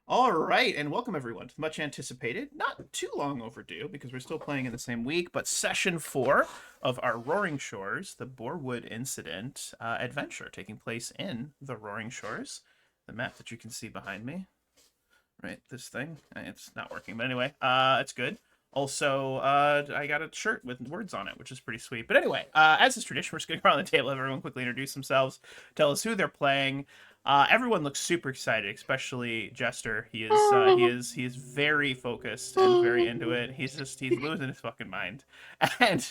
All right, and welcome everyone to the much anticipated, not too long overdue because we're still playing in the same week, but session 4 of our Roaring Shores, the Boarwood Incident adventure taking place in the Roaring Shores. The map that you can see behind me, right? This thing, it's not working, but anyway, it's good. Also, I got a shirt with words on it, which is pretty sweet. But anyway, as is tradition, we're just going to go around the table, have everyone quickly introduce themselves, tell us who they're playing. Everyone looks super excited, especially Jester. He is very focused and very into it. He's losing his fucking mind. And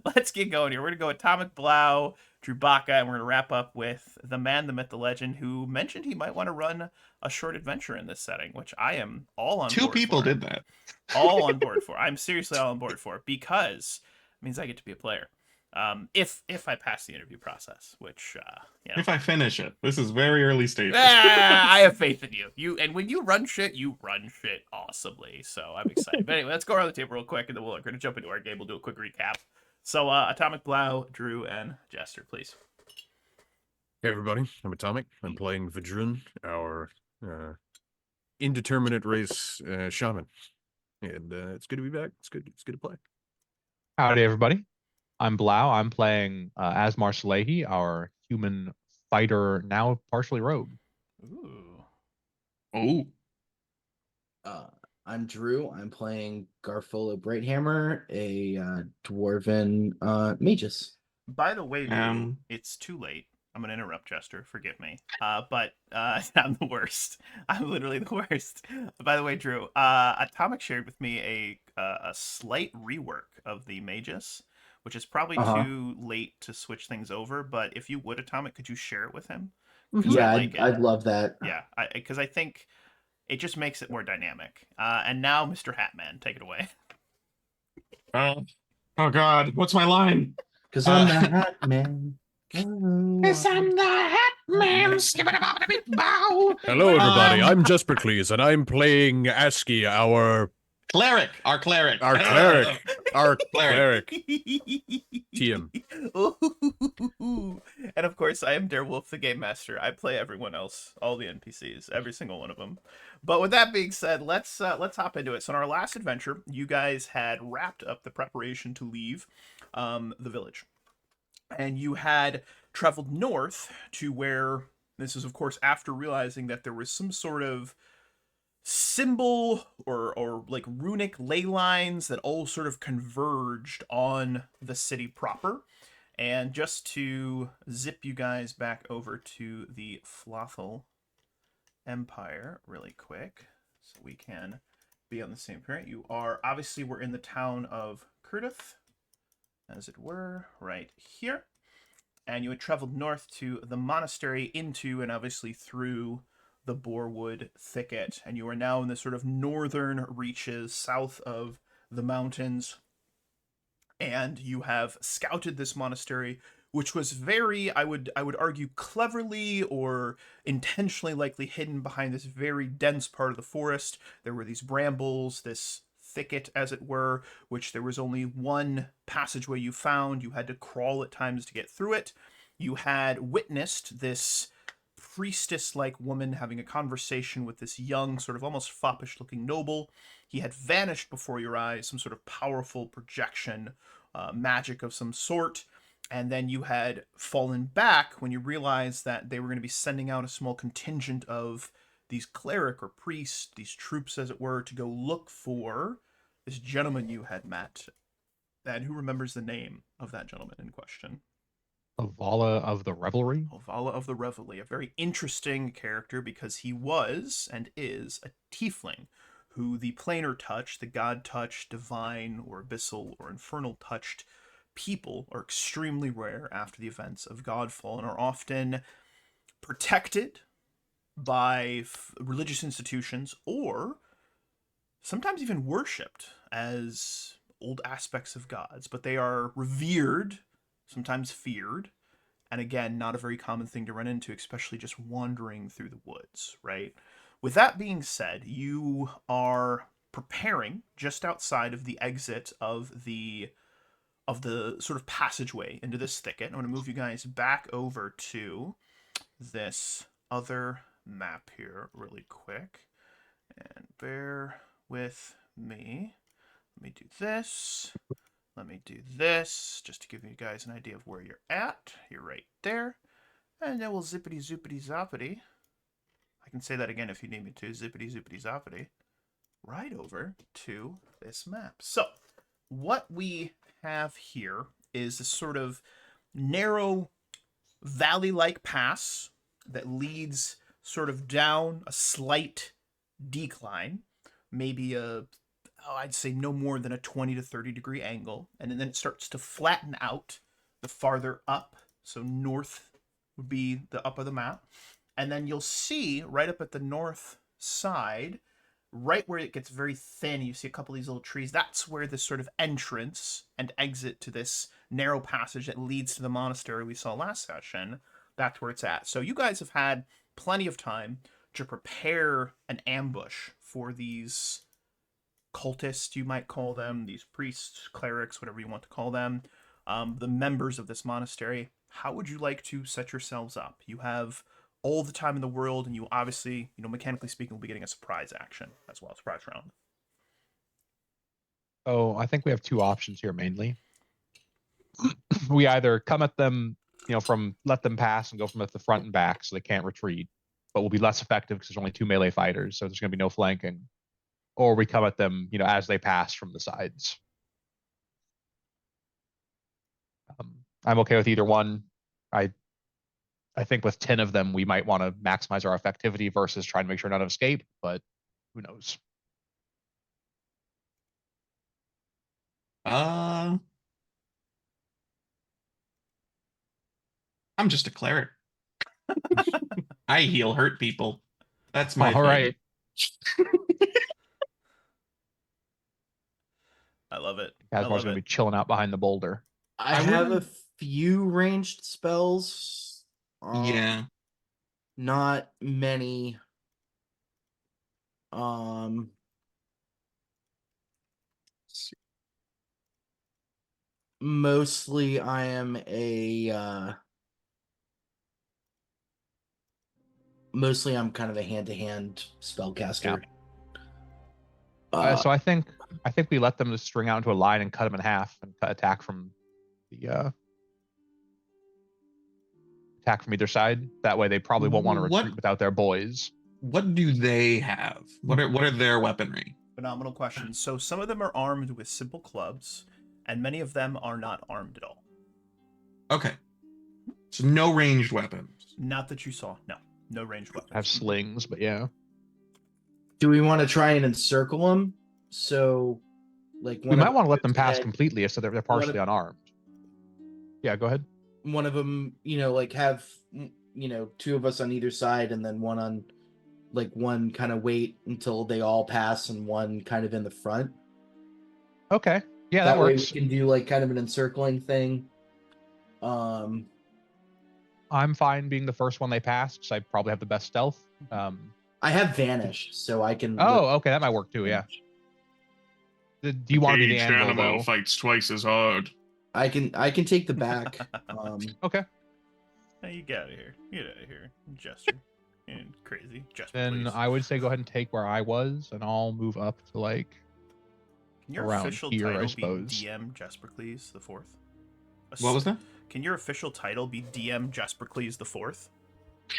let's get going here. We're gonna go Atomic Blau, Drubaka, and we're gonna wrap up with the man, the myth, the legend, who mentioned he might want to run a short adventure in this setting, which I am all on Two board people for. did that. All on board for. I'm seriously all on board for because it means I get to be a player. If I pass the interview process, which If I finish it, this is very early stages. I have faith in you. And when you run shit awesomely. So I'm excited. But anyway, let's go around the table real quick, and then we're gonna jump into our game. We'll do a quick recap. So Atomic Blau, Drew, and Jester, please. Hey everybody, I'm Atomic. I'm playing Vidrun, our indeterminate race shaman, and it's good to be back. It's good to play. Howdy, everybody. I'm Blau. I'm playing Asmar Salehi, our human fighter, now partially rogue. Ooh. Oh, Uh, I'm Drew. I'm playing Garfolo Brighthammer, a dwarven magus. By the way, Drew, it's too late. I'm gonna interrupt Jester. Forgive me. But I'm the worst. I'm literally the worst. By the way, Drew, Atomic shared with me a slight rework of the Magus, which is probably too late to switch things over. But if you would, Atomic, could you share it with him? Yeah, I'd love that. Yeah, because I think it just makes it more dynamic. And now, Mr. Hatman, take it away. oh God, what's my line? Because I'm the Hat Man. Yes, I'm the Hat Man. Hello everybody, I'm Jesper Cleese, and I'm playing Aski, our cleric. our cleric, our cleric. TM. And of course, I am Darewolf, the Game Master. I play everyone else, all the NPCs, every single one of them. But with that being said, let's hop into it. So in our last adventure, you guys had wrapped up the preparation to leave the village, and you had traveled north to where this is, of course, after realizing that there was some sort of symbol or like runic ley lines that all sort of converged on the city proper. And just to zip you guys back over to the Flothal Empire really quick so we can be on the same page. You are, obviously, we're in the town of Curtith, as it were, right here. And you had traveled north to the monastery into and obviously through the Boarwood thicket, and you are now in the sort of northern reaches south of the mountains, and you have scouted this monastery, which was very, I would argue, cleverly or intentionally likely hidden behind this very dense part of the forest. There were these brambles, this thicket, as it were, which there was only one passageway you found. You had to crawl at times to get through it. You had witnessed this priestess-like woman having a conversation with this young, sort of almost foppish-looking noble. He had vanished before your eyes, some sort of powerful projection, magic of some sort. And then you had fallen back when you realized that they were going to be sending out a small contingent of these cleric or priests, these troops, as it were, to go look for this gentleman you had met. And who remembers the name of that gentleman in question? Avala of the Revelry. Ovala of the Revelry, a very interesting character because he was and is a tiefling who the planar touch, the god touch, divine or abyssal or infernal touched people are extremely rare after the events of Godfall and are often protected by religious institutions or sometimes even worshipped as old aspects of gods, but they are revered, sometimes feared, and again, not a very common thing to run into, especially just wandering through the woods, right? With that being said, you are preparing just outside of the exit of the sort of passageway into this thicket. I'm going to move you guys back over to this other map here really quick. bear with me. Let me do this. Let me do this, just to give you guys an idea of where you're at. You're right there. And then we'll zippity zoopity zoppity. I can say that again if you need me to. Zippity zoopity zoppity. Right over to this map. So, what we have here is a sort of narrow valley-like pass that leads sort of down a slight decline, maybe I'd say no more than a 20 to 30 degree angle, and then it starts to flatten out the farther up. So north would be the up of the map, and then you'll see right up at the north side, right where it gets very thin, you see a couple of these little trees. That's where this sort of entrance and exit to this narrow passage that leads to the monastery we saw last session. That's where it's at. So you guys have had plenty of time to prepare an ambush for these cultists, you might call them, these priests, clerics, whatever you want to call them, the members of this monastery. How would you like to set yourselves up? You have all the time in the world, and you obviously, mechanically speaking, will be getting a surprise action as well, surprise round. Oh, I think we have two options here mainly. We either come at them, from let them pass and go from at the front and back so they can't retreat, but we'll be less effective because there's only 2 melee fighters, so there's going to be no flanking. Or we come at them, as they pass from the sides. I'm okay with either one. I think with 10 of them, we might want to maximize our effectivity versus trying to make sure none escape, but who knows? I'm just a cleric. I heal hurt people. That's my All thing. right. I love it. Asmar's going to be chilling out behind the boulder. I I have a wouldn't- few ranged spells. Yeah. Not many. Mostly I am mostly I'm kind of a hand-to-hand spellcaster. So I think we let them just string out into a line and cut them in half and attack from the attack from either side. That way they probably won't want to retreat without their boys. What do they have? What are their weaponry? Phenomenal question. So some of them are armed with simple clubs, and many of them are not armed at all. Okay. So no ranged weapons. Not that you saw. No ranged weapons. Have slings, but yeah. Do we want to try and encircle them? So, like, We might want to let them pass ahead, completely so they're partially unarmed. Yeah, go ahead. one of them, like have, 2 of us on either side, and then one kind of wait until they all pass, and one kind of in the front. Okay. Yeah, that way works. we can do like kind of an encircling thing. I'm fine being the first one they pass because I probably have the best stealth. I have vanish, so I can. Oh, okay, that might work too. Yeah. Do you want to be the Each anvil animal though? fights twice as hard. I can take the back. Okay. Hey, you get out of here. Get out of here. Jester. And crazy. Jester, Then please. I would say go ahead and take where I was, and I'll move up to like Can your around official here, I title be suppose. DM Jespercles the Fourth? What was that? Can your official title be DM Jespercles the Fourth?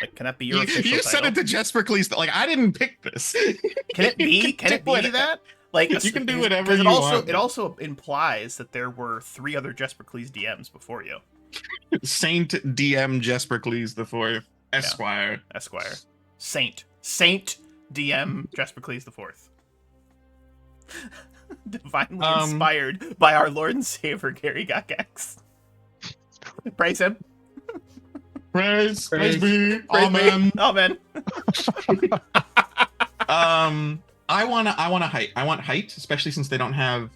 Like, can that be your You official title? said it to Jespercles. Like, I didn't pick this. Can it be? Can it be that? Like, You can do whatever because you want. It also implies that there were 3 other Jespercles DMs before you. Saint DM Jespercles the Fourth, Esquire. Esquire. Saint DM Jespercles the Fourth. Divinely inspired by our Lord and Savior Gary Gagax. Praise him. Praise be. Praise Amen. me. Amen. I wanna height. I want height, especially since they don't have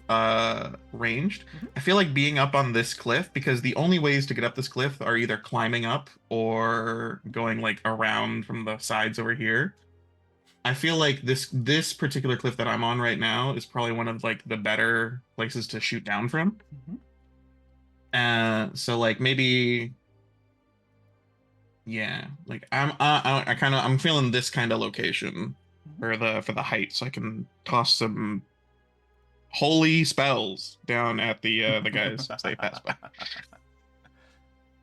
ranged. I feel like being up on this cliff, because the only ways to get up this cliff are either climbing up or going like around from the sides over here. I feel like this particular cliff that I'm on right now is probably one of like the better places to shoot down from. So like maybe, yeah, like I'm feeling this kind of location. for the height, so I can toss some holy spells down at the guys as they pass by.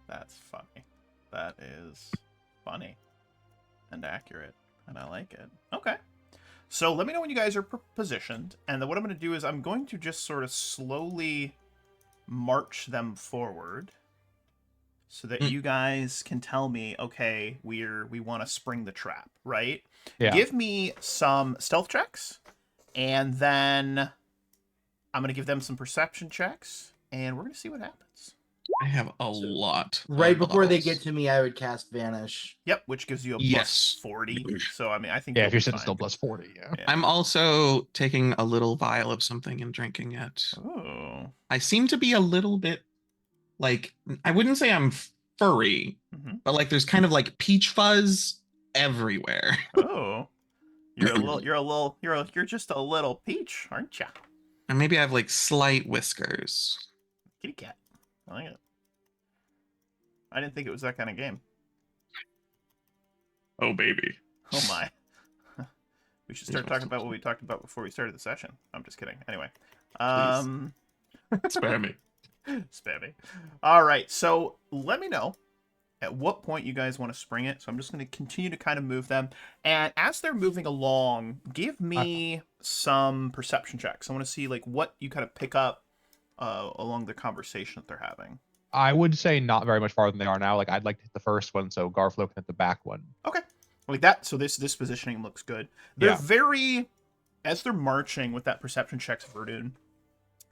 That's funny. That is funny and accurate, and I like it. Okay. So let me know when you guys are positioned, and then what I'm going to do is I'm going to just sort of slowly march them forward so that you guys can tell me, okay, we want to spring the trap, right? Yeah. Give me some stealth checks, and then I'm going to give them some perception checks, and we're going to see what happens. I have a lot. Right of before they levels. get to me, I would cast Vanish. Yep, which gives you a Yes. plus 40. So, I mean, I think Yeah, you'll if you're be sitting fine. still plus 40, yeah. Yeah. I'm also taking a little vial of something and drinking it. Oh. I seem to be a little bit like, I wouldn't say I'm furry, Mm-hmm. but like there's kind of like peach fuzz everywhere. Oh. You're just a little peach, aren't you? And maybe I have like slight whiskers. Kitty cat. I like it. I didn't think it was that kind of game. Oh baby. Oh my. We should start talking about what we talked about before we started the session. I'm just kidding. Anyway. Spare me. Spammy. All right. So let me know at what point you guys want to spring it. So I'm just going to continue to kind of move them. And as they're moving along, give me some perception checks. I want to see like what you kind of pick up along the conversation that they're having. I would say not very much farther than they are now. Like I'd like to hit the first one, so Garflo can hit the back one. Okay. Like that. So this positioning looks good. They're very, as they're marching with that perception checks, Verdun,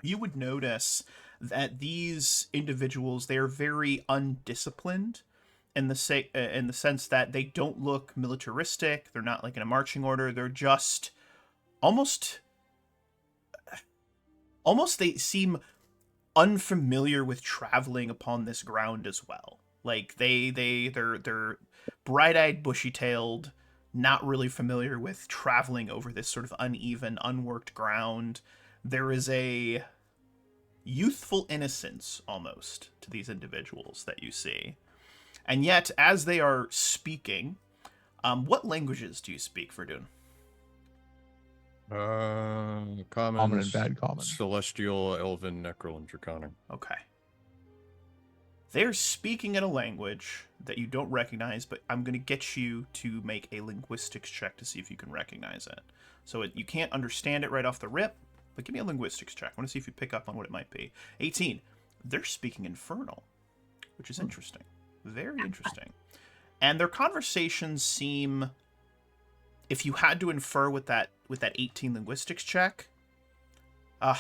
you would notice that these individuals, they are very undisciplined in the sense that they don't look militaristic. They're not like in a marching order. They're just almost they seem unfamiliar with traveling upon this ground as well. Like they're bright-eyed, bushy-tailed, not really familiar with traveling over this sort of uneven, unworked ground. There is a youthful innocence almost to these individuals that you see. And yet, as they are speaking, what languages do you speak, Verdun? Common and bad common. Celestial, Elven, Necrol, and Draconic. Okay. They're speaking in a language that you don't recognize, but I'm going to get you to make a linguistics check to see if you can recognize it. So you can't understand it right off the rip, but give me a linguistics check. I want to see if you pick up on what it might be. 18. They're speaking Infernal, which is interesting. Very interesting. And their conversations seem, if you had to infer with that 18 linguistics check, I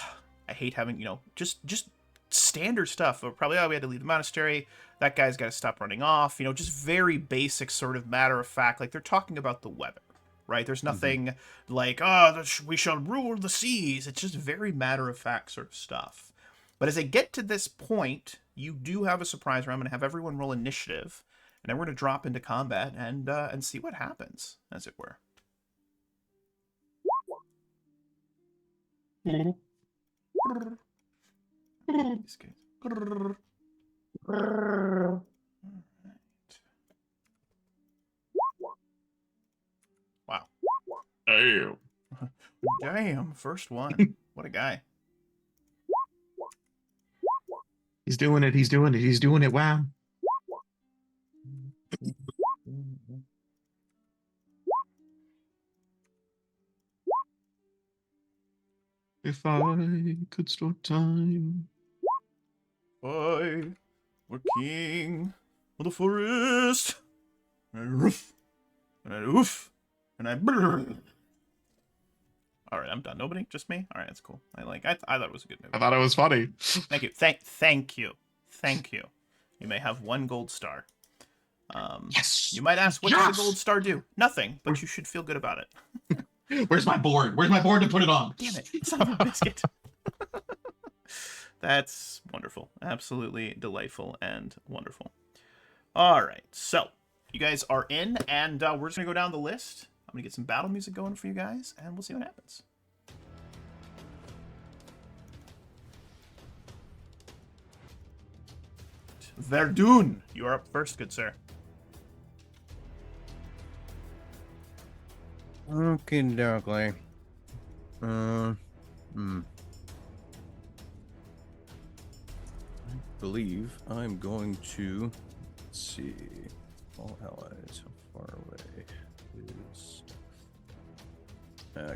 hate having, just standard stuff. Probably, we had to leave the monastery. That guy's got to stop running off. Just very basic sort of matter of fact. Like they're talking about the weather, right? There's nothing like, we shall rule the seas. It's just very matter of fact sort of stuff. But as I get to this point, you do have a surprise where I'm going to have everyone roll initiative, and then we're going to drop into combat and see what happens, as it were. These guys. Alright. Wow. Damn. Damn, first one. What a guy. He's doing it. He's doing it. He's doing it. Wow. If I could start time. I were king of the forest. And I roof. And I oof. And I brrr. Alright, I'm done. Nobody? Just me? Alright, that's cool. I thought it was a good movie. I thought it was funny. Thank you. Thank you. Thank you. You may have 1 gold star. Yes. You might ask, what does a gold star do? Nothing, but you should feel good about it. Where's my board? Where's my board to put it on? Damn it. Son of a biscuit. That's wonderful. Absolutely delightful and wonderful. All right. So, you guys are in, and we're just going to go down the list. I'm going to get some battle music going for you guys, and we'll see what happens. Verdun, you are up first, good sir. Okay, dokie. I believe I'm going to. Let's see. All allies. How far away is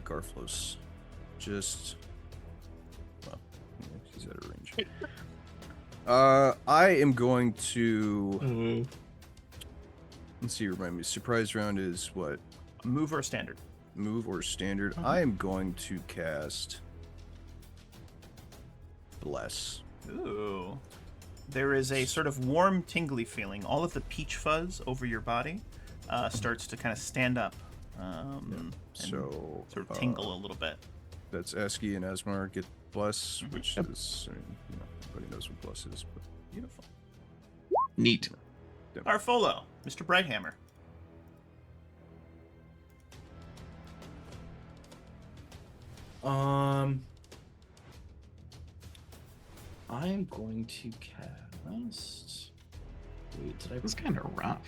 Garflos? Just. Well, he's out of range. I am going to. Let's see. Remind me. Surprise round is what? Move or standard? Move or standard. I am going to cast Bless. Ooh. There is a sort of warm, tingly feeling. All of the peach fuzz over your body starts to kind of stand up. And So sort of tingle a little bit. That's Eski and Asmar get Bless, which is, I mean, everybody knows what Bless is. But Beautiful. Neat. Arfolo, Mr. Brighthammer. I'm going to cast. Wait, did I? It's kind of rough.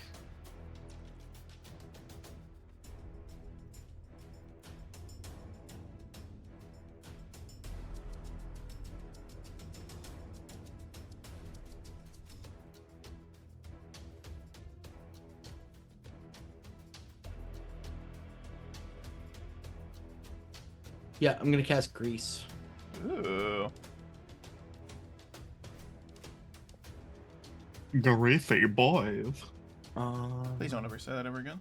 Yeah, I'm gonna cast Grease. Ooh. Greasy boys. Please don't ever say that ever again.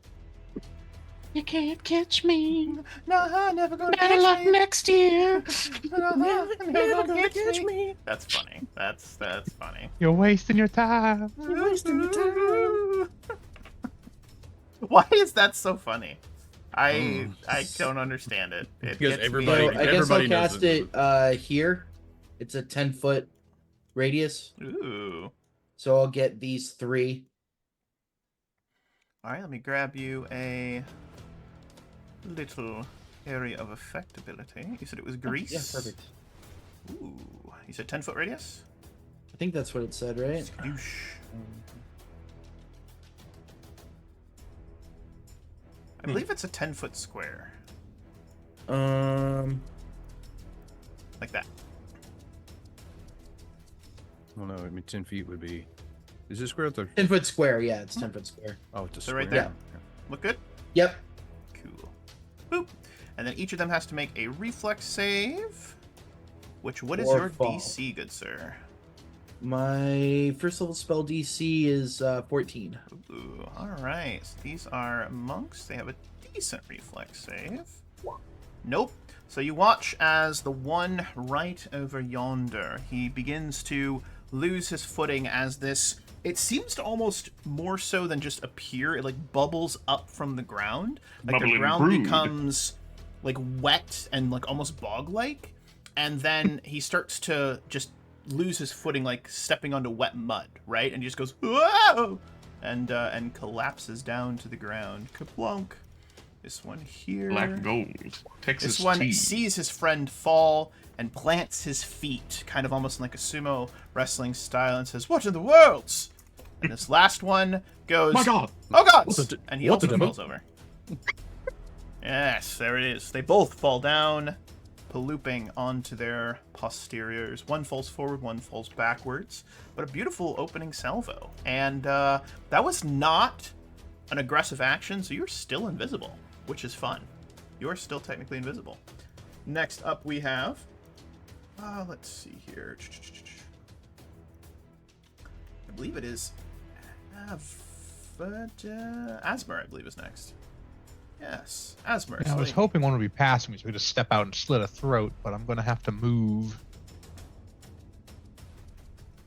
You can't catch me. No, never gonna Better luck next year. never gonna catch me. That's funny. That's funny. You're wasting your time. Why is that so funny? I don't understand it. It Because gets me- everybody- So I guess everybody I'll knows cast it. it here. It's a 10-foot radius, Ooh. so I'll get these 3. All right, let me grab you a little area of effectability. You said it was grease. Yeah, perfect. Ooh. You said 10-foot radius. I think that's what it said, right? Skadoosh. I believe it's a 10-foot square, Um, like that. Well, no, I mean 10 feet would be. Is this square? 10-foot square. Yeah, it's 10-foot square. Oh, it's a So square. right there. Look good. Yep. Cool. Boop. And then each of them has to make a reflex save. What is Or your fall. DC, good sir? My first level spell DC is 14. Ooh, all right. So these are monks. They have a decent reflex save. Nope. So you watch as the one right over yonder, he begins to lose his footing as this. It seems to almost more so than just appear. It like bubbles up from the ground. Like the Bubbling ground brood. becomes like wet and like almost bog-like, and then he starts to just lose his footing, like stepping onto wet mud, right? And he just goes whoa, and collapses down to the ground. Kaplunk. This one here. Black gold. Texas This one tea. sees his friend fall and plants his feet, kind of almost like a sumo wrestling style, and says, "What in the world?" And this last one goes, My God. "Oh God!" What the- And he what the also devil? falls over. Yes, there it is. They both fall down, palooping onto their posteriors. One falls forward, one falls backwards. But a beautiful opening salvo. And that was not an aggressive action, so you're still invisible, which is fun. You're still technically invisible. Next up we have... let's see here. I believe it is... Asmer, I believe, is next. Yes, Asmer. Yeah, I was hoping one would be passing me so we could just step out and slit a throat, but I'm going to have to move.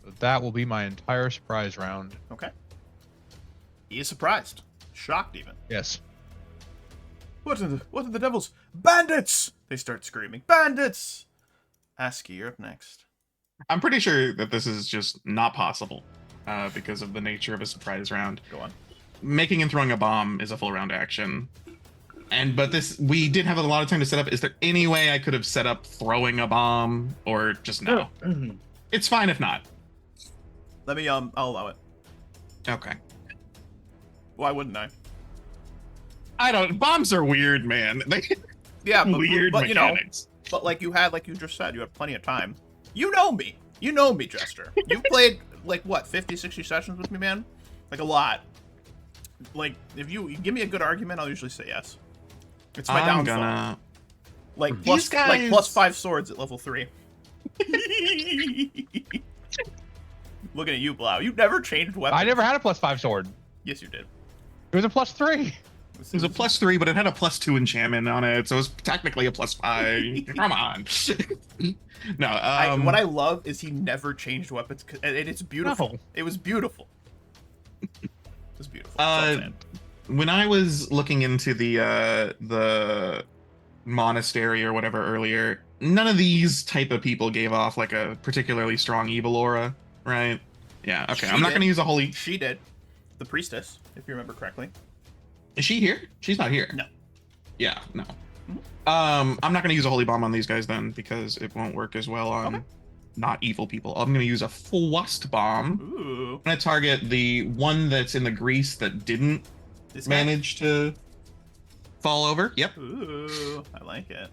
So that will be my entire surprise round. Okay. He is surprised. Shocked, even. Yes. What in the devil's... Bandits! They start screaming. Bandits! Aski, you're up next. I'm pretty sure that this is just not possible because of the nature of a surprise round. Go on. Making and throwing a bomb is a full round action. But we did have a lot of time to set up. Is there any way I could have set up throwing a bomb or just no? It's fine if not. Let me, I'll allow it. Okay. Why wouldn't I? I don't. Bombs are weird, man. They Yeah, weird but mechanics. but like you just said, you had plenty of time. You know me. You know me, Jester. You've played like what, 50, 60 sessions with me, man? Like a lot. Like if you give me a good argument, I'll usually say yes. It's my I'm downfall. gonna. Like These guys... plus 5 swords at level 3. Looking at you, Blau. You never changed weapons. I never had a +5 sword. Yes, you did. It was a +3. It was a +3, but it had a +2 enchantment on it, so it was technically a +5. Come on. No, what I love is he never changed weapons, and it's beautiful. No. It was beautiful. It was beautiful. That's all I'm saying. When I was looking into the monastery or whatever earlier, none of these type of people gave off like a particularly strong evil aura, right? Yeah, okay. I'm not going to use a holy... She did. The priestess, if you remember correctly. Is she here? She's not here. No. Yeah, no. I'm not going to use a holy bomb on these guys then, because it won't work as well on not evil people. I'm going to use a frost bomb. Ooh. I'm going to target the one that's in the grease that didn't manage to fall over. Yep. Ooh, I like it.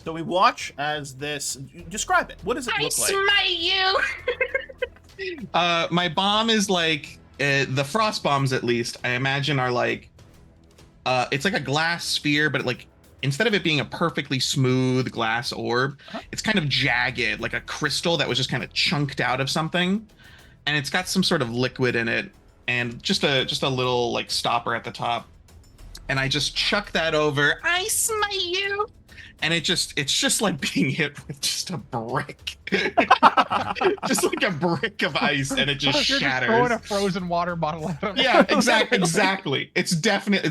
So we watch as this. Describe it. What does it look like? I smite you. My bomb is like the frost bombs, at least I imagine, are like it's like a glass sphere, but like instead of it being a perfectly smooth glass orb, it's kind of jagged, like a crystal that was just kind of chunked out of something, and it's got some sort of liquid in it, and just a little like stopper at the top, and I just chuck that over. I smite you. And it's just like being hit with just a brick. Just like a brick of ice, and it just You're shatters. Just throwing a frozen water bottle at him. Yeah, exactly. It's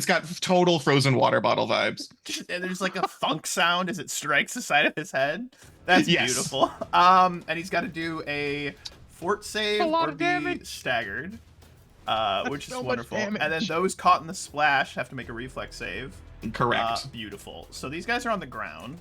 got total frozen water bottle vibes. And there's like a thunk sound as it strikes the side of his head. That's Yes. beautiful. And he's got to do a fort save A lot or of be damage. staggered, which is so much wonderful. And then damage. those caught in the splash have to make a reflex save. Correct. Beautiful. So these guys are on the ground.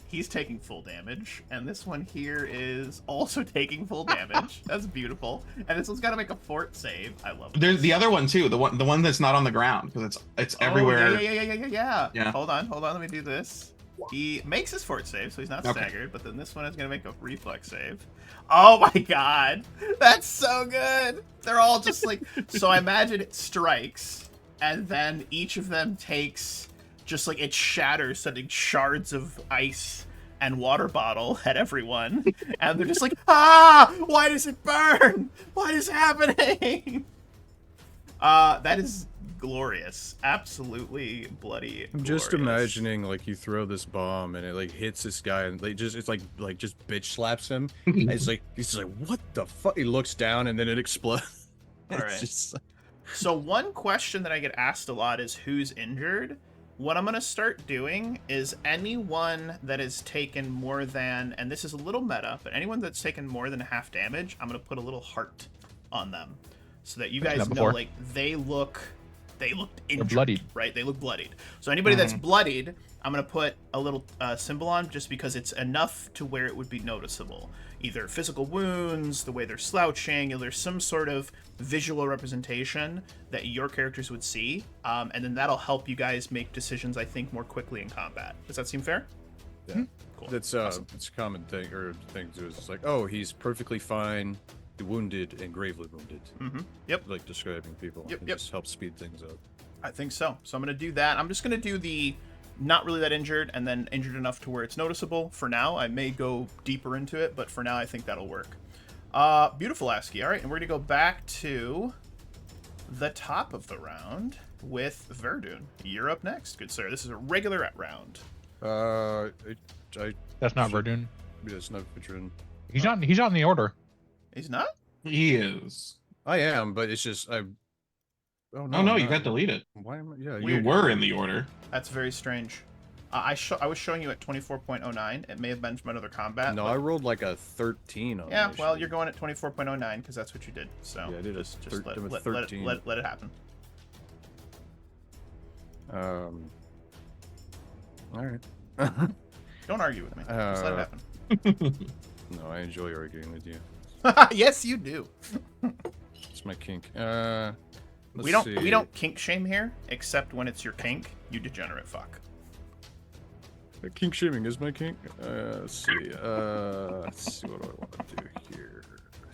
He's taking full damage, and this one here is also taking full damage. That's beautiful. And this one's got to make a fort save. I love it. There's the other one too. The one that's not on the ground, because it's everywhere. Yeah. Hold on. Let me do this. He makes his fort save, so he's not staggered. But then this one is gonna make a reflex save. Oh my god, that's so good. They're all just like. So I imagine it strikes, and then each of them takes just like it shatters, sending shards of ice and water bottle at everyone, and they're just like, ah! Why does it burn? What is happening? That is glorious. Absolutely bloody I'm just glorious. imagining like you throw this bomb and it like hits this guy and like it's like just bitch slaps him. And it's like he's just like, what the fuck? He looks down and then it explodes. All right. Just... So one question that I get asked a lot is who's injured. What I'm gonna start doing is anyone that has taken more than, and this is a little meta, but anyone that's taken more than half damage, I'm gonna put a little heart on them, so that you guys know like they looked injured, bloodied. right? They look bloodied. So anybody that's bloodied, I'm gonna put a little symbol on, just because it's enough to where it would be noticeable. Either physical wounds, the way they're slouching, or there's some sort of visual representation that your characters would see, and then that'll help you guys make decisions, I think, more quickly in combat. Does that seem fair? Yeah. Cool. That's it's a common thing too. Is it's like, oh, he's perfectly fine, wounded, and gravely wounded. Mm-hmm. Yep. Like describing people. Yep. It just helps speed things up. I think so. So I'm gonna do that. I'm just gonna do the not really that injured, and then injured enough to where it's noticeable. For now, I may go deeper into it, but for now, I think that'll work. Beautiful, ASCII. All right, and we're gonna go back to the top of the round with Verdun. You're up next, good sir. This is a regular round. That's not Verdun. Yeah, it's not Verdun. He's not in the order. He's not? He is. I am, but it's just I. Oh no! Oh no, you not. got deleted. Why am I? Yeah, You were in the order. That's very strange. I was showing you at 24.09. It may have been from another combat. No, but... I rolled like a 13 on. Yeah, this well, sheet. you're going at 24.09 because that's what you did. So Yeah, I did just a let 13. it happen. All right. Don't argue with me. Just let it happen. No, I enjoy arguing with you. Yes, you do. It's my kink. We don't kink shame here, except when it's your kink, you degenerate fuck. Kink shaming is my kink. Let's see. Let's see what do I want to do here.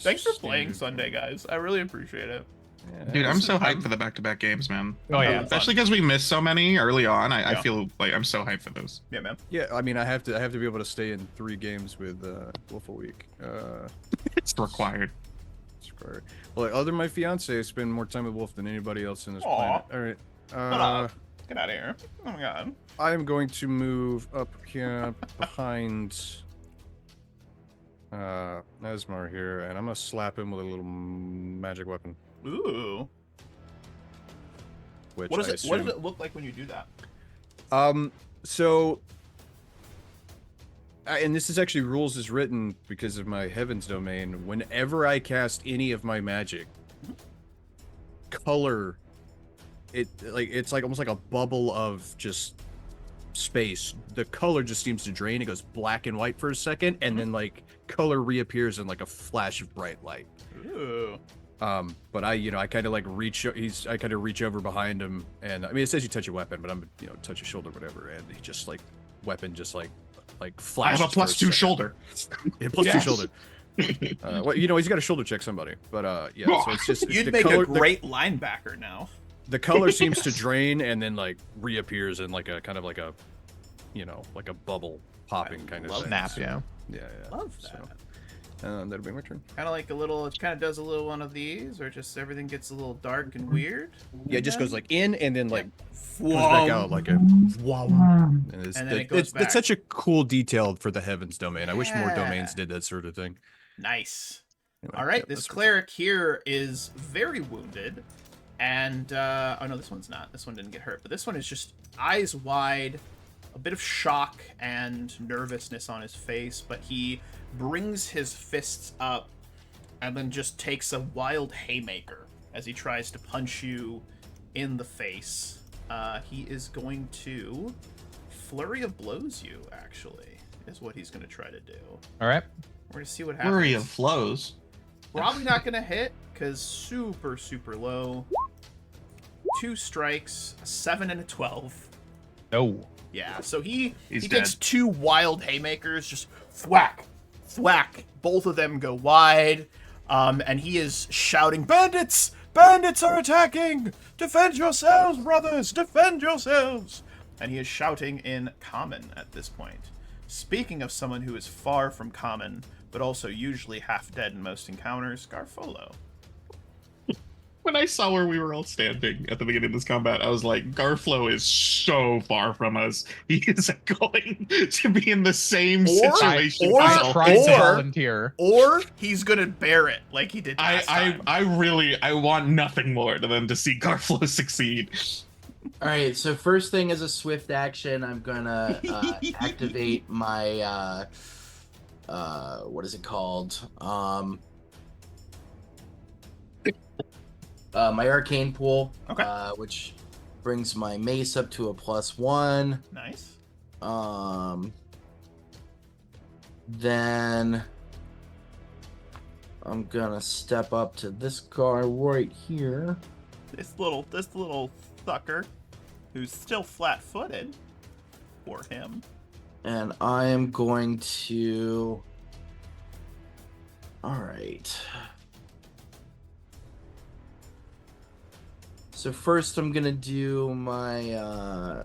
Thanks for playing Sunday, guys. I really appreciate it. Yeah, Dude, I'm so hyped for the back-to-back games, man. Oh, yeah. Especially because we missed so many early on. I feel like I'm so hyped for those. Yeah, man. Yeah, I mean, I have to be able to stay in 3 games with Wolf a week. It's required. It's required. Well, other than my fiance, I spend more time with Wolf than anybody else in this Aw. planet. All right. Shut up. Get out of here. Oh my god. I am going to move up here behind Nesmar here, and I'm gonna slap him with a little magic weapon. Ooh. Which What I does it look like when you do that? So, and this is actually rules is written because of my heavens domain. Whenever I cast any of my magic, color, it's like almost like a bubble of just space. The color just seems to drain. It goes black and white for a second, and then like color reappears in like a flash of bright light. Ooh. But I kind of like I kind of reach over behind him, and I mean, it says you touch your weapon, but I'm, touch your shoulder, whatever, and he just like, weapon just like I flashes. have a +2 shoulder. Yeah, +2 shoulder. Well, he's got to shoulder check somebody, but yeah, so it's just, You'd the make color, a great linebacker now. the color seems to drain and then like reappears in like a kind of like a, like a bubble popping kind of love thing. Snap, So, yeah. yeah. Love that. So, that'll be my turn. Kind of like a little. It kind of does a little one of these, or just everything gets a little dark and weird. Yeah, it just goes like in and then like goes Whoa. back out like a and, And then it goes back. it's such a cool detail for the heavens domain. I wish more Yeah. domains did that sort of thing. Nice. Anyway, All right, yeah, this that's cleric here is very wounded, and oh no, this one's not. This one didn't get hurt, but this one is just eyes wide, a bit of shock and nervousness on his face, but he brings his fists up and then just takes a wild haymaker as he tries to punch you in the face. He is going to flurry of blows you, actually, is what he's going to try to do. All right. We're going to see what happens. Flurry of flows. Probably not going to hit, because super, super low. 2 strikes, a 7 and a 12. No. Yeah, so he He's takes dead. 2 wild haymakers, just thwack, thwack. Both of them go wide, and he is shouting, "Bandits! Bandits are attacking! Defend yourselves, brothers! Defend yourselves!" And he is shouting in common at this point. Speaking of someone who is far from common, but also usually half dead in most encounters, Garfolo. When I saw where we were all standing at the beginning of this combat, I was like, Garflo is so far from us. He is going to be in the same situation. or- as I all tried to or- volunteer. Or he's gonna bear it like he did last time. I want nothing more than to see Garflo succeed. All right, so first thing as a swift action, I'm gonna activate my what is it called? My arcane pool, Okay. which brings my mace up to a +1. Nice. Then I'm gonna step up to this guy right here. This little sucker, who's still flat-footed, for him. And I am going to. All right. So first, I'm gonna do my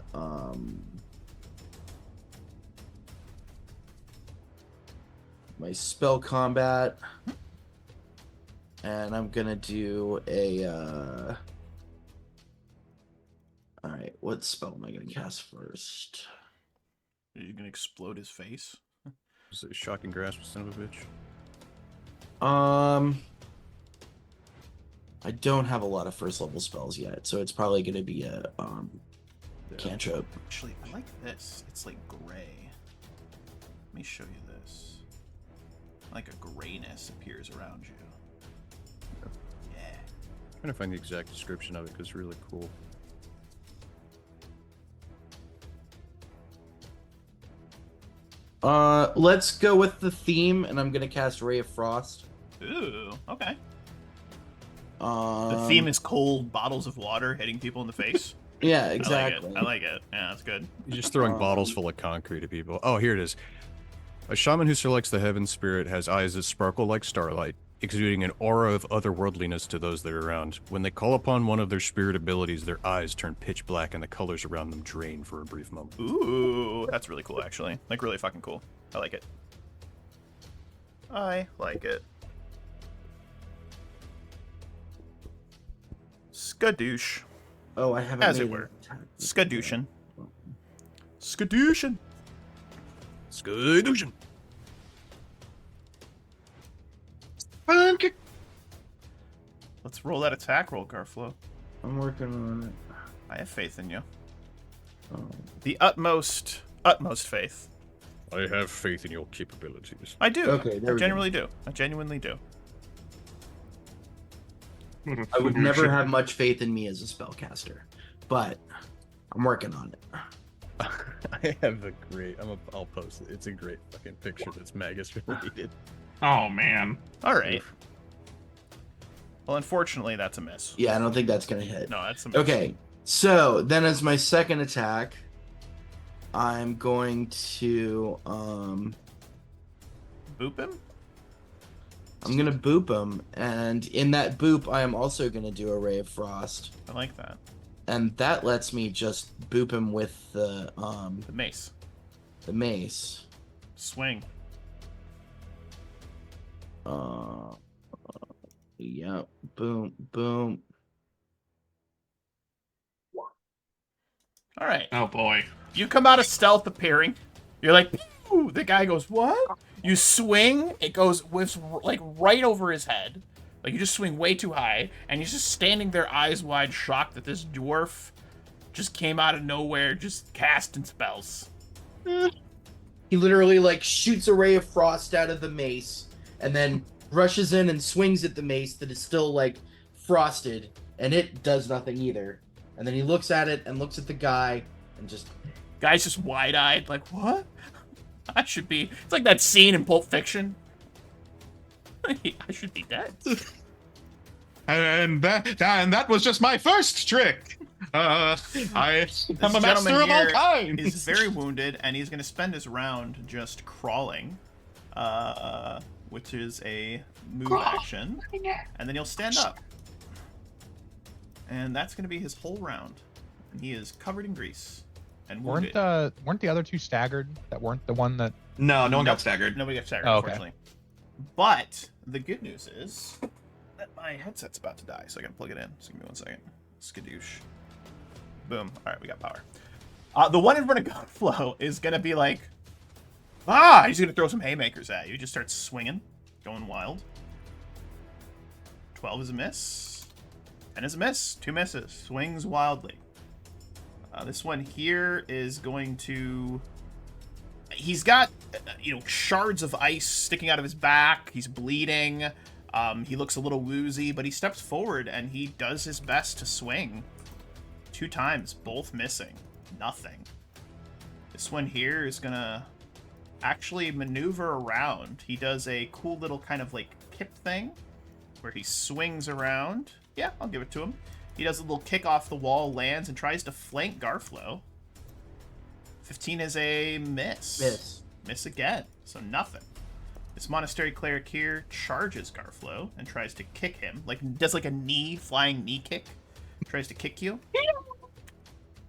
my spell combat, and I'm gonna do a. All right, what spell am I gonna cast first? Are you gonna explode his face? Is it shocking grasp, son of a bitch? I don't have a lot of first level spells yet, so it's probably gonna be a cantrip. Actually, I like this. It's like gray. Let me show you this. Like a grayness appears around you. Yeah. I'm trying to find the exact description of it because it's really cool. Let's go with the theme, and I'm gonna cast Ray of Frost. Ooh, okay. The theme is cold bottles of water hitting people in the face. Yeah, exactly. I like it. Yeah, that's good. You're just throwing bottles full of concrete at people. Oh, here it is. A shaman who selects the heaven spirit has eyes that sparkle like starlight, exuding an aura of otherworldliness to those that are around. When they call upon one of their spirit abilities, their eyes turn pitch black and the colors around them drain for a brief moment. Ooh, that's really cool, actually. Like, really fucking cool. I like it. I like it. Skadoosh. Oh, I haven't. As made it were. Skadooshin. Skadooshin. Skadoosh. Let's roll that attack roll, Garflo. I'm working on it. I have faith in you. Oh. The utmost faith. I have faith in your capabilities. I do. Okay, there I we go. genuinely do. I genuinely do. I would never have much faith in me as a spellcaster, but I'm working on it. I have a great. I'll post it. It's a great fucking picture that's Magus related. Oh man. All right. Well, unfortunately, that's a miss. Yeah, I don't think that's gonna hit. No, that's a miss. Okay, so then as my second attack, I'm going to Boop him? I'm gonna boop him, and in that boop, I am also gonna do a ray of frost, I like that. and that lets me just boop him with the The mace. mace. Swing. Yeah, boom, boom. All right. Oh boy. You come out of stealth appearing. You're like, "Ooh," the guy goes, "What?" You swing, it goes whiffs like right over his head. Like you just swing way too high, and he's just standing there, eyes wide, shocked that this dwarf just came out of nowhere, just casting spells. He literally like shoots a ray of frost out of the mace, and then rushes in and swings at the mace that is still like frosted, and it does nothing either. And then he looks at it and looks at the guy and just Guy's just wide-eyed, like, what? I should be... It's like that scene in Pulp Fiction. I should be dead. And that was just my first trick. I am a master gentleman of all here kinds. He's very wounded, and he's going to spend his round just crawling, which is a move action, and then he'll stand up. And that's going to be his whole round. And he is covered in grease and wounded. Weren't the other two staggered? That weren't the one that. No one Nope. got staggered. Nobody got staggered, Oh, okay. unfortunately. But the good news is that my headset's about to die, so I gotta plug it in. So give me 1 second. Skadoosh. Boom. All right, we got power. The one in front of Gunflow is gonna be like, he's gonna throw some haymakers at you. Just start swinging, going wild. 12 is a miss. 10 is a miss. 2 misses. Swings wildly. This one here is going to... He's got, shards of ice sticking out of his back. He's bleeding. He looks a little woozy, but he steps forward and he does his best to swing. 2 times, both missing. Nothing. This one here is gonna actually maneuver around. He does a cool little kind of like pip thing where he swings around. Yeah, I'll give it to him. He does a little kick off the wall, lands, and tries to flank Garflow. 15 is a miss. Miss again. So nothing. This monastery cleric here charges Garflow and tries to kick him. Does a flying knee kick. Tries to kick you.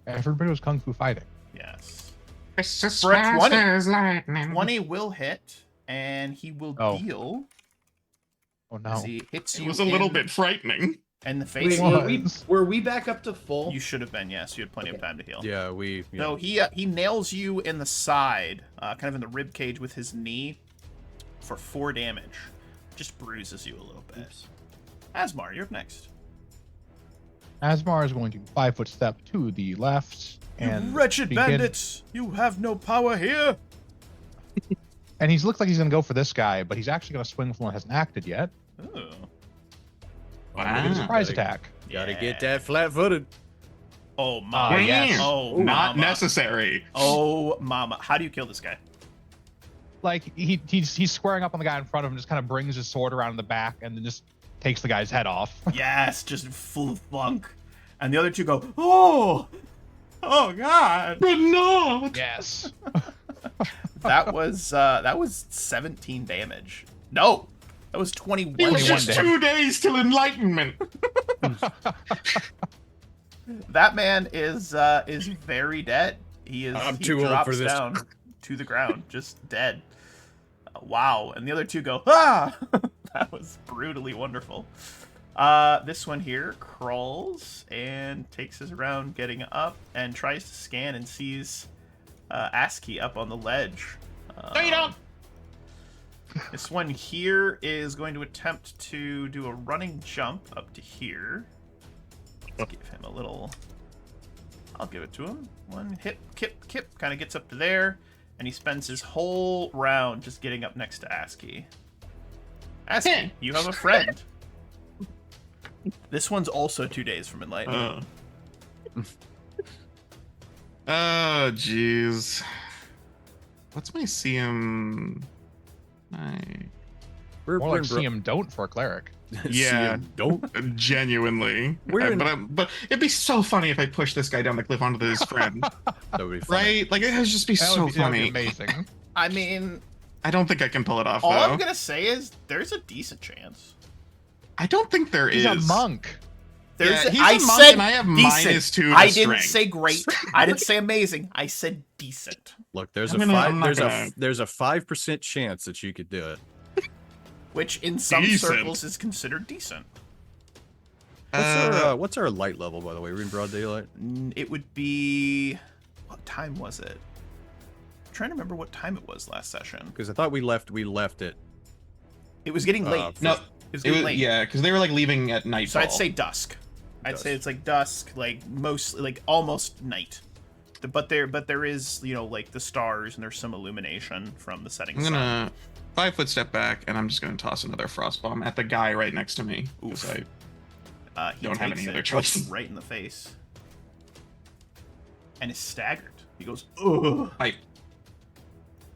Everybody was kung fu fighting. Yes. It's as For a fast 20. as lightning. 20 will hit, and he will deal Oh as no. he hits It you was a little in- bit frightening. in the face. Wait, were we back up to full? You should have been, yes. You had plenty of time to heal. Yeah, So he nails you in the side, kind of in the rib cage with his knee for 4 damage. Just bruises you a little bit. Asmar, you're up next. Asmar is going to 5-foot step to the left and You wretched begin- bandits! You have no power here! And he looks like he's going to go for this guy, but he's actually going to swing for one that hasn't acted yet. Ooh. Get a surprise Gotta- attack. Gotta get that flat-footed. Oh, mama. yes. Oh, Not mama. necessary. Oh, mama. How do you kill this guy? Like he's squaring up on the guy in front of him, just kind of brings his sword around in the back, and then just takes the guy's head off. Yes, just full flunk. And the other two go, oh God. But no. Yes. That was 17 damage. No, that was 21 It was 21 just damage. damage. 2 days till enlightenment. That man is very dead. He I'm he too old drops for this. down to the ground, just dead. Wow. And the other two go, ah! That was brutally wonderful. This one here crawls and takes his round getting up and tries to scan and sees ASCII up on the ledge. No, you don't. This one here is going to attempt to do a running jump up to here. Let's give him a little... I'll give it to him. One hip, kip, kind of gets up to there, and he spends his whole round just getting up next to ASCII. ASCII, you have a friend. This one's also 2 days from enlightenment. Oh, jeez. What's my CM? We're More like in see him don't for a cleric. Yeah. don't. Genuinely. We're in- But it'd be so funny if I pushed this guy down the cliff onto his friend. That would be funny. Right? Like, it would just be That so would be, that would be funny. amazing. I mean, I don't think I can pull it off, all though. I'm gonna say is there's a decent chance. I don't think there He's is. a monk. There's Yeah, he's I a monk said and I have decent. -2 to I didn't strength. say great. I didn't say amazing. I said decent. Look, there's I'm a gonna- five. I'm not There's gonna- there's a 5% chance that you could do it. Which in some Decent. circles is considered decent. What's our light level, by the way? We're in broad daylight. It would be... What time was it? I'm trying to remember what time it was last session. Because I thought we left it. It was getting late. No, It was it getting was, late. yeah, because they were like leaving at nightfall. So I'd say dusk. I'd say it's like dusk, like mostly, like almost night. But there is, you know, like the stars and there's some illumination from the setting I'm sun. gonna 5-foot step back, and I'm just gonna toss another frost bomb at the guy right next to me. Because Oof. He don't have takes any it other choice. right in the face. And is staggered. He goes, ugh.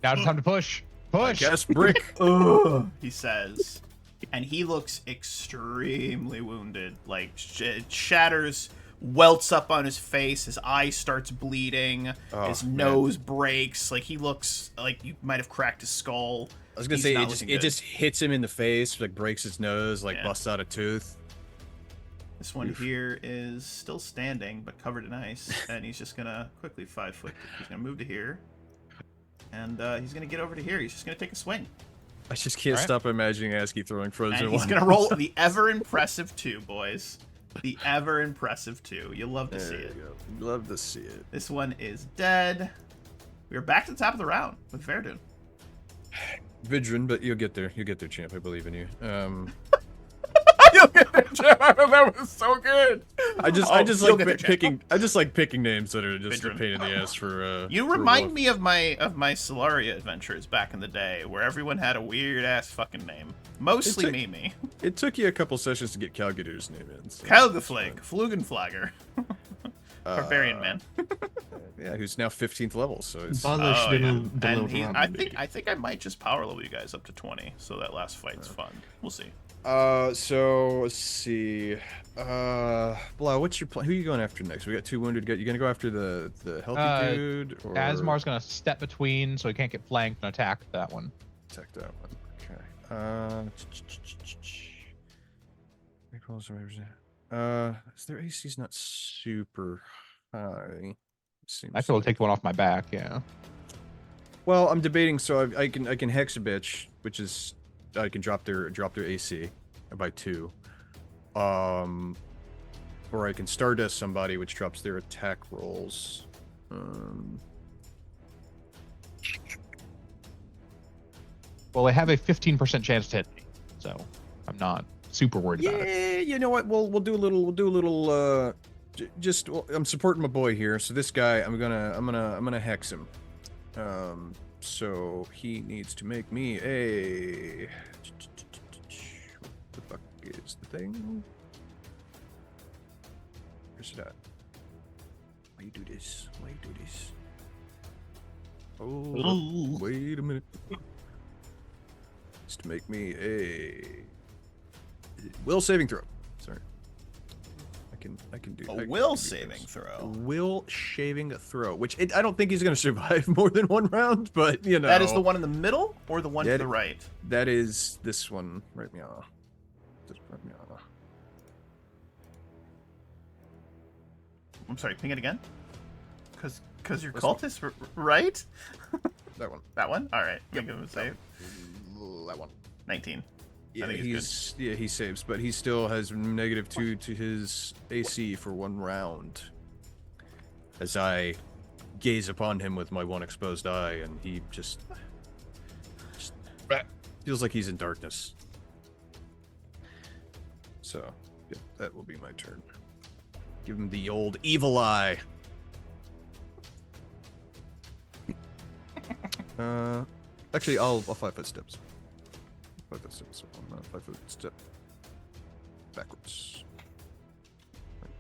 Now it's time to push. Push. Gas brick. Ugh, he says. And he looks extremely wounded. Like, it shatters, welts up on his face. His eye starts bleeding. Oh, his man. nose breaks. Like, he looks like you might have cracked his skull. I was gonna He's say not it just looking good. hits him in the face, like breaks his nose, like Yeah. busts out a tooth. This one here is still standing, but covered in ice. And he's just going to quickly 5 foot. He's going to move to here. And he's going to get over to here. He's just going to take a swing. I just can't Alright. stop imagining ASCII throwing frozen And he's one. going to roll the ever impressive 2, boys. The ever impressive 2. You'll love to see There it. you go. Love to see it. This one is dead. We're back to the top of the round with Verdun. Vidrin, but you'll get there. You'll get there, champ. I believe in you. That was so good. I just you'll like get there, champ. picking. I just like picking names that are just a Vidrin. pain in the ass for. You for remind Wolf. me of my Solaria adventures back in the day, where everyone had a weird ass fucking name. Mostly It's a- Mimi. It took you a couple sessions to get Calgadir's name in. So Helgeflag, Flugenflagger, Barbarian Man. Yeah, who's now 15th level. So it's. Abolish Oh, the yeah. the And load he, around I me. think I might just power level you guys up to 20, so that last fight's fun. We'll see. So let's see. Blau, what's your plan? Who are you going after next? We got 2 wounded. You gonna go after the healthy dude? Or Asmar's gonna step between so he can't get flanked and attack that one. attack that one. Okay. Their AC's not super high. Seems I feel like. take one off my back. Yeah. Well, I'm debating. So I can hex a bitch, which is I can drop their AC by 2. Or I can Stardust somebody, which drops their attack rolls. Well, they have a 15% chance to hit me, so I'm not super worried about it. Yeah, you know what? We'll do a little. Just I'm supporting my boy here. So this guy, I'm gonna hex him. So he needs to make me a. What the fuck is the thing? Where's it at? Why you do this? Why you do this? Oh, wait a minute. It's to make me a will saving throw. Sorry. I can do A will saving throw. Will shaving throw, which I don't think he's going to survive more than one round, but you know. That is the one in the middle or the one to the right? That is this one right meow. Just right meow. I'm sorry, ping it again? Cause your cultist, right? That one. That one? Alright, give him a save. That one. 19. Yeah, think he's he saves, but he still has -2 to his AC for 1 round. As I gaze upon him with my one exposed eye, and he just feels like he's in darkness. So, yeah, that will be my turn. Give him the old evil eye. Actually, I'll 5-foot steps. 5-foot steps. 5-foot step. Backwards.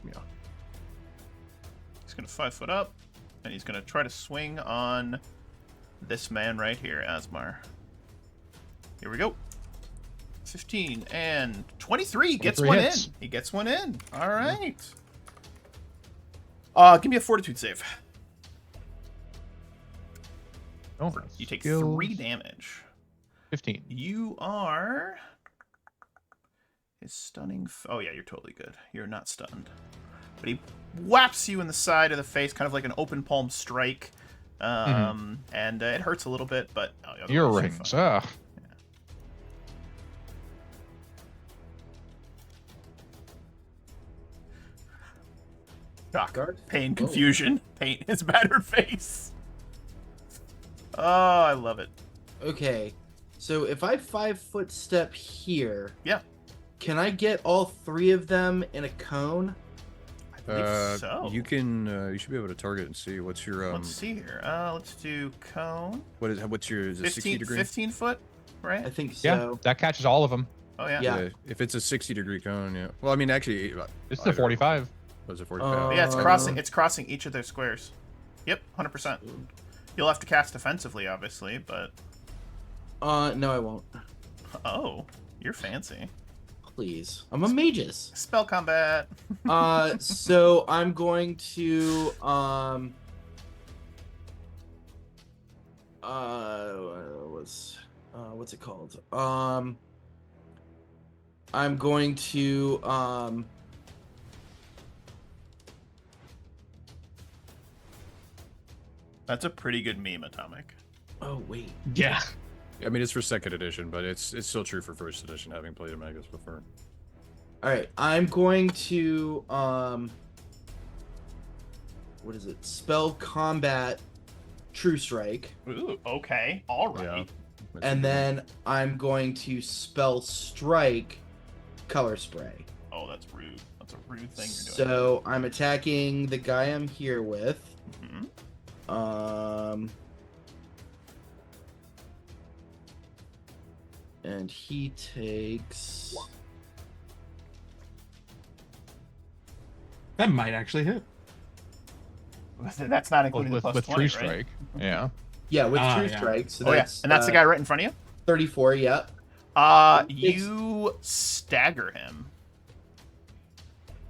Yeah. He's gonna 5 foot up, and he's gonna try to swing on this man right here, Asmar. Here we go. 15 and 23 gets 23 one hits. in. He gets one in. All right. Give me a fortitude save. Oh, You take skills. 3 damage. 15. You are his stunning. Oh yeah, you're totally good. You're not stunned. But he whaps you in the side of the face, kind of like an open palm strike, and it hurts a little bit. But otherwise you're Earrings. fine. Ah. Shock, Guard? pain, Whoa. confusion, paint his battered face. Oh, I love it. Okay, so if I 5-foot step here, Yeah, can I get all 3 of them in a cone? I believe so. You can. You should be able to target and see what's your Let's see here. Let's do cone. What's your is it 60 15, degree? 15 foot, right? I think Yeah, so. that catches all of them. Oh yeah. Yeah. If it's a 60-degree cone, yeah. Well, I mean, actually, This is a 45. Was it 45? Yeah, it's Uh, crossing. It's crossing each of their squares. Yep, 100%. You'll have to cast defensively, obviously, but No, I won't. oh, you're fancy. Please, I'm a magus. Spell combat. So I'm going to what's it called? I'm going to That's a pretty good meme, Atomic. oh wait. Yeah. I mean, it's for 2nd edition, but it's still true for 1st edition, having played a Magus before. All right, I'm going to what is it? Spell combat True Strike. Ooh, okay, all right. And then I'm going to spell strike color spray. Oh, that's rude. That's a rude thing you're doing. So I'm attacking the guy I'm here with. Mhm. And he takes That might actually hit. That's not including With the plus with 20, True right? Strike. Yeah. with Ah, True yeah. Strike. So Oh yeah, that's and that's the guy right in front of you. 34. Yep. You stagger him.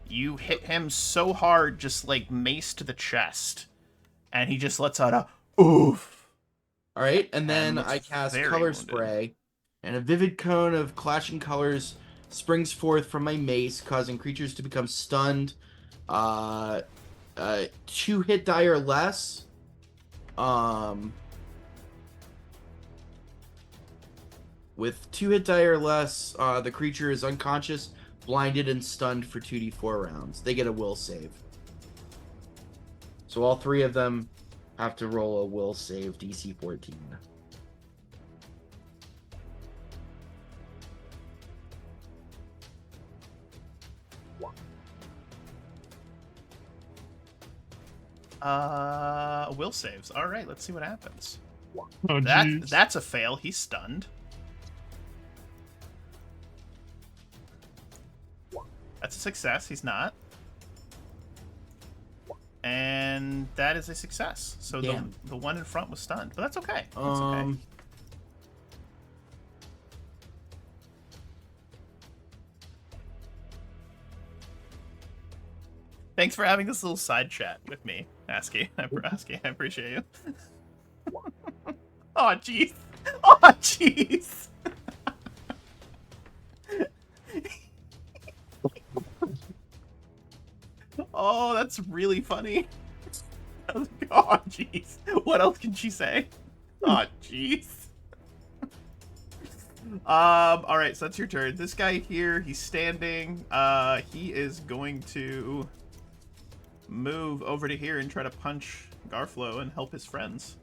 You hit him so hard, just like mace to the chest, and he just lets out a oof. All right, and then looks I cast very color wounded. spray, and a vivid cone of clashing colors springs forth from my mace, causing creatures to become stunned. 2 hit die or less. With 2 hit die or less, the creature is unconscious, blinded, and stunned for 2d4 rounds. They get a will save. So all 3 of them have to roll a will save DC 14. Will saves. All right, let's see what happens. Oh, That's a fail. He's stunned. That's a success. He's not. And that is a success. So Damn. the one in front was stunned, but that's okay. That's okay. Thanks for having this little side chat with me, Asky. I appreciate you. Oh, jeez. Oh, jeez. Oh, that's really funny. Oh, jeez. What else can she say? Oh, jeez. All right, so that's your turn. This guy here, he's standing. He is going to move over to here and try to punch Garflo and help his friends.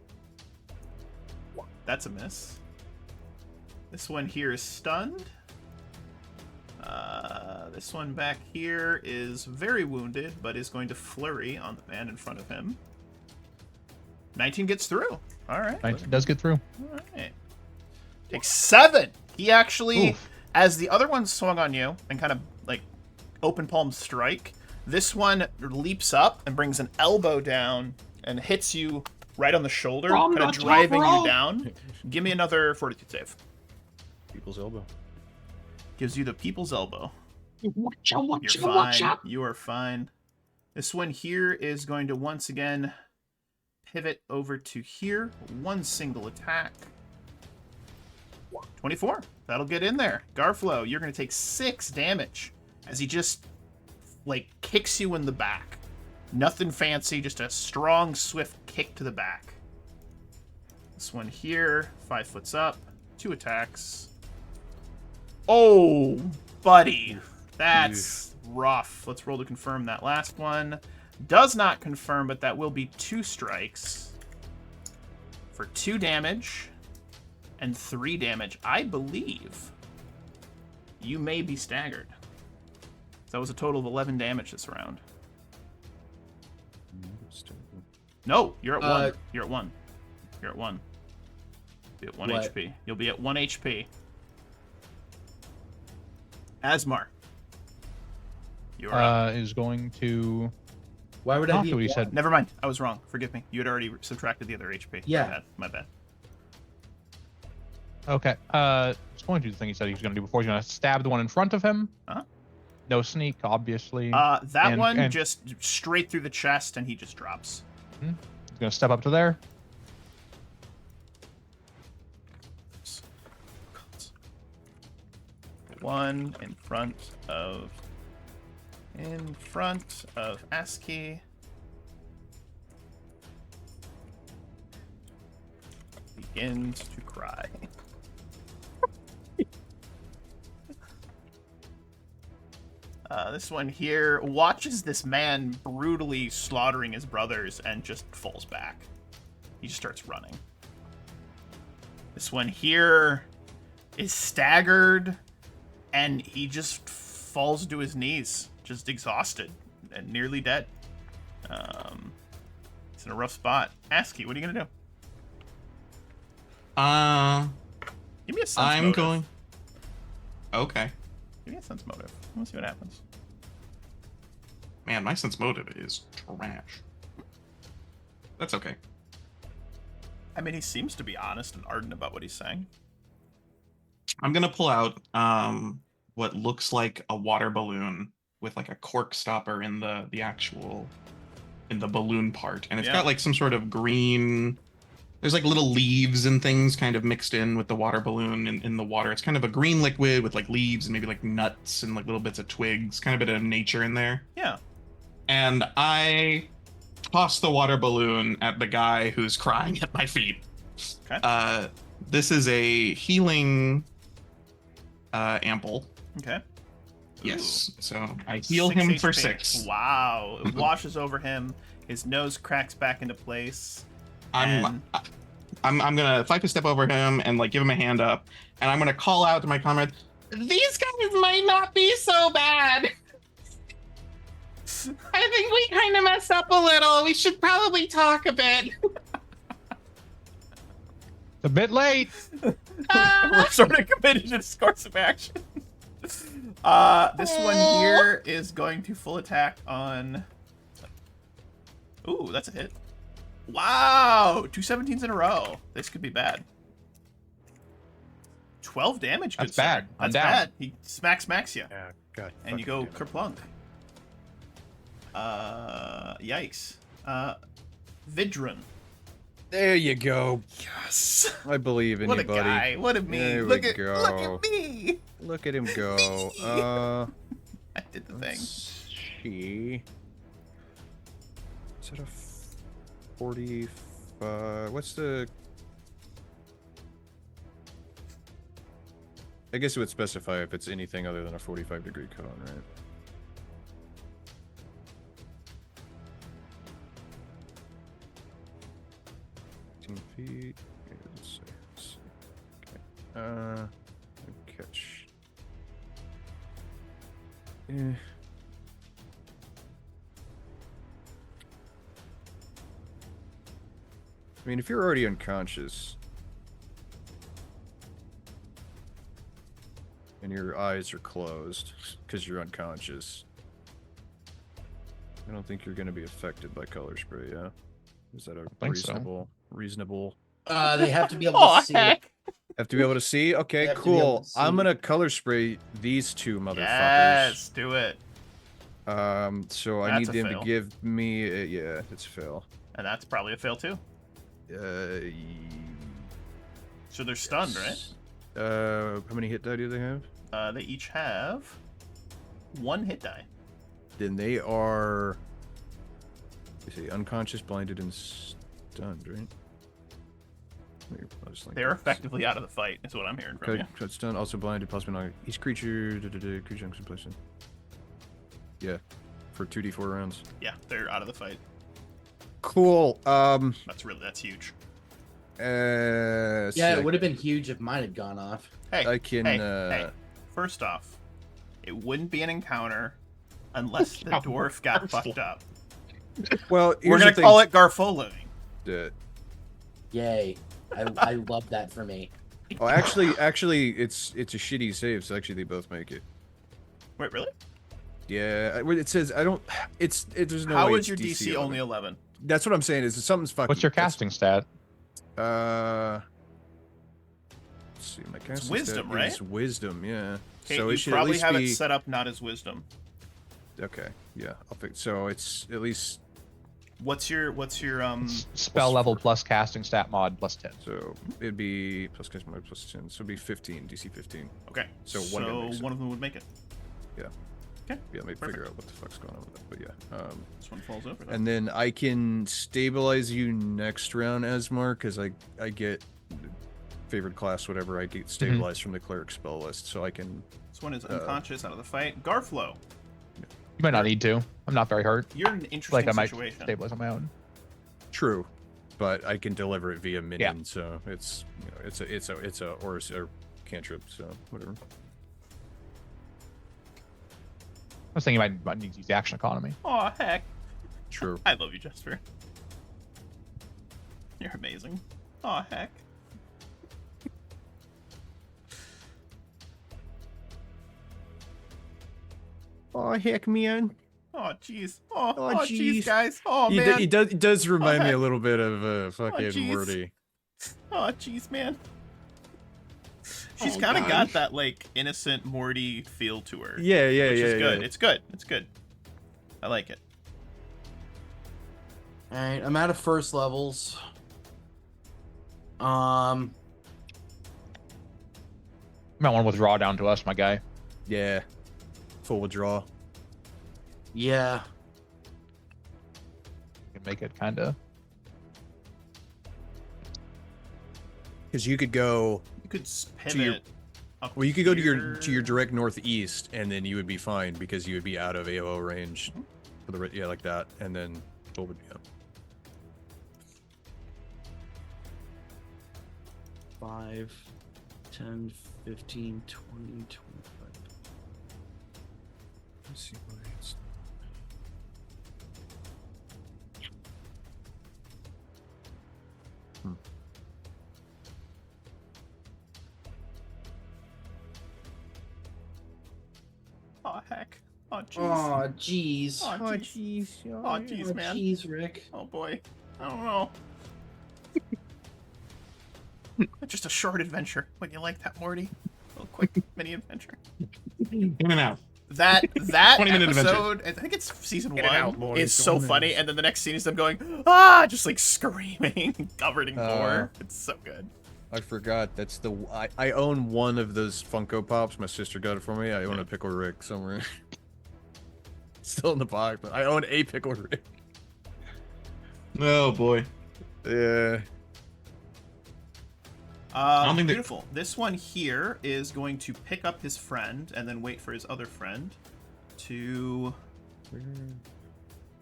That's a miss. This one here is stunned. This one back here is very wounded, but is going to flurry on the man in front of him. 19 gets through. All right. 19 does get through. All right. Takes 7. He actually, Oof. as the other one swung on you and kind of like open palm strike, this one leaps up and brings an elbow down and hits you right on the shoulder, From kind of the driving top row. you down. Give me another fortitude save. People's elbow. Gives you the people's elbow. Watch out, watch You're out, watch fine. out. You are fine. This one here is going to once again pivot over to here. One single attack. 24. That'll get in there. Garflo, you're going to take 6 damage as he just, like, kicks you in the back. Nothing fancy, just a strong, swift kick to the back. This one here, 5 foots up, 2 attacks. Oh, buddy. That's rough. Let's roll to confirm that last one. Does not confirm, but that will be 2 strikes for 2 damage and 3 damage. I believe you may be staggered. That was a total of 11 damage this round. No, you're at 1. You're at 1. You're at 1. Be at 1 What? HP. You'll be at 1 HP. Asmar. You are up. Is going to. Why would I After be? what you said. Never mind. I was wrong. Forgive me. You had already subtracted the other HP. Yeah. My bad. Okay. It's going to do the thing he said he was going to do before. He's going to stab the one in front of him. Uh-huh. No sneak, obviously. That And- one and- just straight through the chest, and he just drops. He's going to step up to there. One in front of ASCII. Begins to cry. This one here watches this man brutally slaughtering his brothers and just falls back. He just starts running. This one here is staggered and he just falls to his knees, just exhausted and nearly dead. He's in a rough spot. ASCII, what are you gonna do? Give me a sense I'm motive. going. Okay. Give me a sense motive. Let's see what happens. Man, my sense motive is trash. That's okay. I mean, he seems to be honest and ardent about what he's saying. I'm gonna pull out what looks like a water balloon with like a cork stopper in the balloon part, and it's Yeah. got like some sort of green. There's like little leaves and things kind of mixed in with the water balloon in the water. It's kind of a green liquid with like leaves and maybe like nuts and like little bits of twigs, kind of a bit of nature in there. Yeah. And I toss the water balloon at the guy who's crying at my feet. Okay. This is a healing ample. Okay. Yes. Ooh. So I heal 6 him for HP. 6. Wow. It washes over him. His nose cracks back into place. And- I'm gonna if I could step over him and like give him a hand up, and I'm gonna call out to my comrade. These guys might not be so bad. I think we kind of messed up a little. We should probably talk a bit. It's a bit late. We're sort of committed to this course of action. This one here is going to full attack on. Ooh, that's a hit. Wow, 2 17s in a row. This could be bad. 12 damage. Good That's sir. bad. I'm That's down. bad. He smacks you, Yeah, God. and you go kerplunk. Yikes. Vidrun. There you go. Yes. I believe in What you, a buddy. guy. What a me. There Look we at go. me. Look at him go. I did the thing. Let's see. Is it a 45? What's the? I guess it would specify if it's anything other than a 45-degree cone, right? Feet. Okay, let's see. Okay. Catch. Eh. I mean, if you're already unconscious and your eyes are closed because you're unconscious, I don't think you're going to be affected by color spray, yeah? Is that a think so. reasonable? They have to be able Oh, to see. heck. Have to be able to see? They Okay, have to be able cool. to see. I'm gonna color spray these two motherfuckers. Yes, do it. So I That's need a them fail. to give me yeah, it's a fail. And that's probably a fail too. So they're stunned, right? How many hit die do they have? They each have 1 hit die. Then they are, let's see, unconscious, blinded, and stunned, right? They're effectively out of the fight, is what I'm hearing from Okay, you. so it's stunned, also blinded, possibly not. Each creature, creature in place. Yeah, for 2d4 rounds. Yeah, they're out of the fight. Cool. That's huge. Yeah, sick. it would have been huge if mine had gone off. Hey, I can, hey. First off, it wouldn't be an encounter unless the dwarf got fucked up. Well, We're gonna call it Garfoloing. it. Yay. I love that for me. Oh, actually, it's a shitty save. So actually, they both make it. Wait, really? Yeah, it says I don't. There's no. How way is your it's DC only 11? That's what I'm saying. Is something's fucking. What's your casting stat? Let's see. My casting wisdom, stat right? is wisdom. Yeah. Okay, So you it should at probably least have be. it set up not as wisdom. Okay. Yeah. I'll fix. So it's at least. What's your Spell level plus casting stat mod plus 10. So it'd be plus casting mod plus 10. So it'd be 15. DC 15. Okay. So one of them makes it. one of them would make it. Yeah. Okay. Yeah. Let me Perfect. figure out what the fuck's going on with that. But yeah. This one falls over. Then. And then I can stabilize you next round, Asmar, because I get favored class, whatever. I get stabilized from the cleric spell list, so I can. This one is unconscious out of the fight. Garflo, You might not need to. I'm not very hurt. you're in an interesting Like I might situation. stabilize on my own. True, but I can deliver it via minion, so it's it's a or cantrip, so whatever. I was thinking I might need to use the action economy. Oh heck! True. I love you, Jesper. You're amazing. Oh heck! Oh heck, man. Oh jeez. Oh Oh, jeez, jeez. guys. Oh He, man. it does remind me heck. a little bit of fucking jeez. Wordy. Oh jeez, man. She's Oh, kind of God. got that like innocent Morty feel to her. Yeah, which is good. yeah. It's good. It's good. I like it. Alright, I'm out of first levels. You might want to withdraw down to us, my guy. Yeah. Full withdraw. Yeah. You can make it kind of. Because you could go. You could pivot. your- up Well, you could go to here. your direct northeast, and then you would be fine because you would be out of AO range for the yeah, like that, and then full would yeah. 5, 10, 15, 20, 25. Let's see what it's. Oh heck. Oh jeez. Oh, jeez. Oh jeez. Oh jeez, man. Jeez, Rick. Oh boy. I don't know. Just a short adventure. Would you like that, Morty? A little quick mini adventure. In and out. That 20-minute adventure. episode, I think it's season Get it out, 1, boys. is so Go on funny, in. and then the next scene is them going, ah, just like screaming, covered in gore. It's so good. I forgot. That's the I own one of those Funko Pops. My sister got it for me. I own a Pickle Rick somewhere. Still in the box, but I own a Pickle Rick. Oh boy. Yeah. don't think they- Beautiful. This one here is going to pick up his friend and then wait for his other friend to.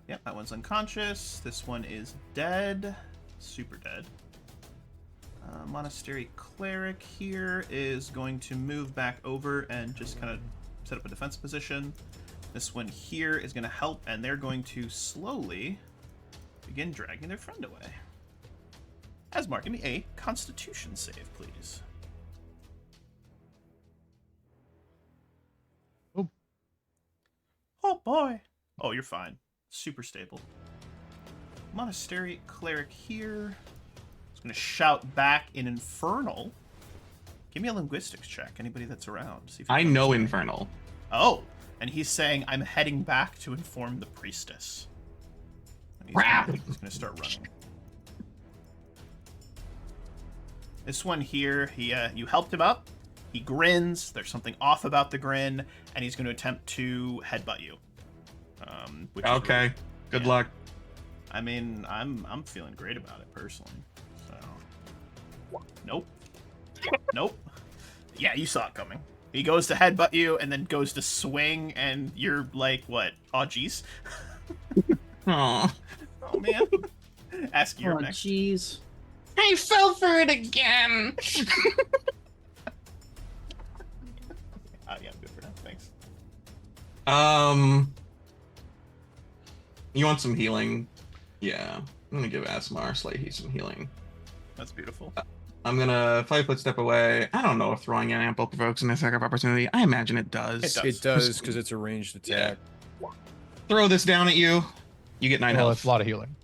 Yep, that one's unconscious. This one is dead. Super dead. Monastery Cleric here is going to move back over and just kind of set up a defense position. This one here is going to help, and they're going to slowly begin dragging their friend away. Asmar, give me a Constitution save, please. Oh. Oh boy. Oh, you're fine. Super stable. Monastery Cleric here. He's going to shout back in Infernal. Give me a linguistics check, anybody that's around. See if you I can know understand. Infernal. Oh, and he's saying, I'm heading back to inform the priestess. And he's Crap. gonna start running. This one here, he you helped him up. He grins. There's something off about the grin, and he's going to attempt to headbutt you. Which is Okay. really- Good yeah. luck. I mean, I'm feeling great about it personally. So, nope, nope. Yeah, you saw it coming. He goes to headbutt you, and then goes to swing, and you're like, what? Oh, jeez. Aw. Oh man. Ask you Oh, next. jeez. I fell for it again. Yeah, good for now. Thanks. You want some healing? Yeah. I'm gonna give Asmar Slahy some healing. That's beautiful. I'm gonna 5-foot step away. I don't know if throwing an ample provokes an attack of opportunity. I imagine it does. It does. It does because it's a ranged attack. Throw this down at you. You get 9 Well, health. it's a lot of healing.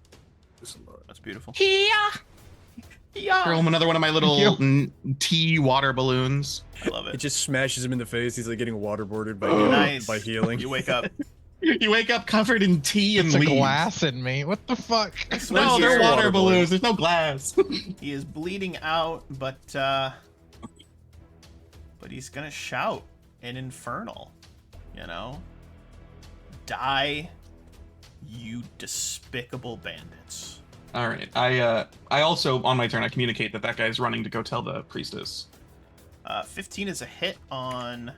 That's beautiful. Yeah. Throw him another one of my little you. tea water balloons. I love It it. just smashes him in the face. He's like getting waterboarded by Nice. by healing. You wake up. You wake up covered in tea and It's a leaves. glass in me. What the fuck? This No, one they're here, water water balloons. There's no glass. he is bleeding out, but he's gonna shout in Infernal. You know, die, you despicable bandits. All right. I also on my turn I communicate that that guy's running to go tell the priestess. 15 is a hit on.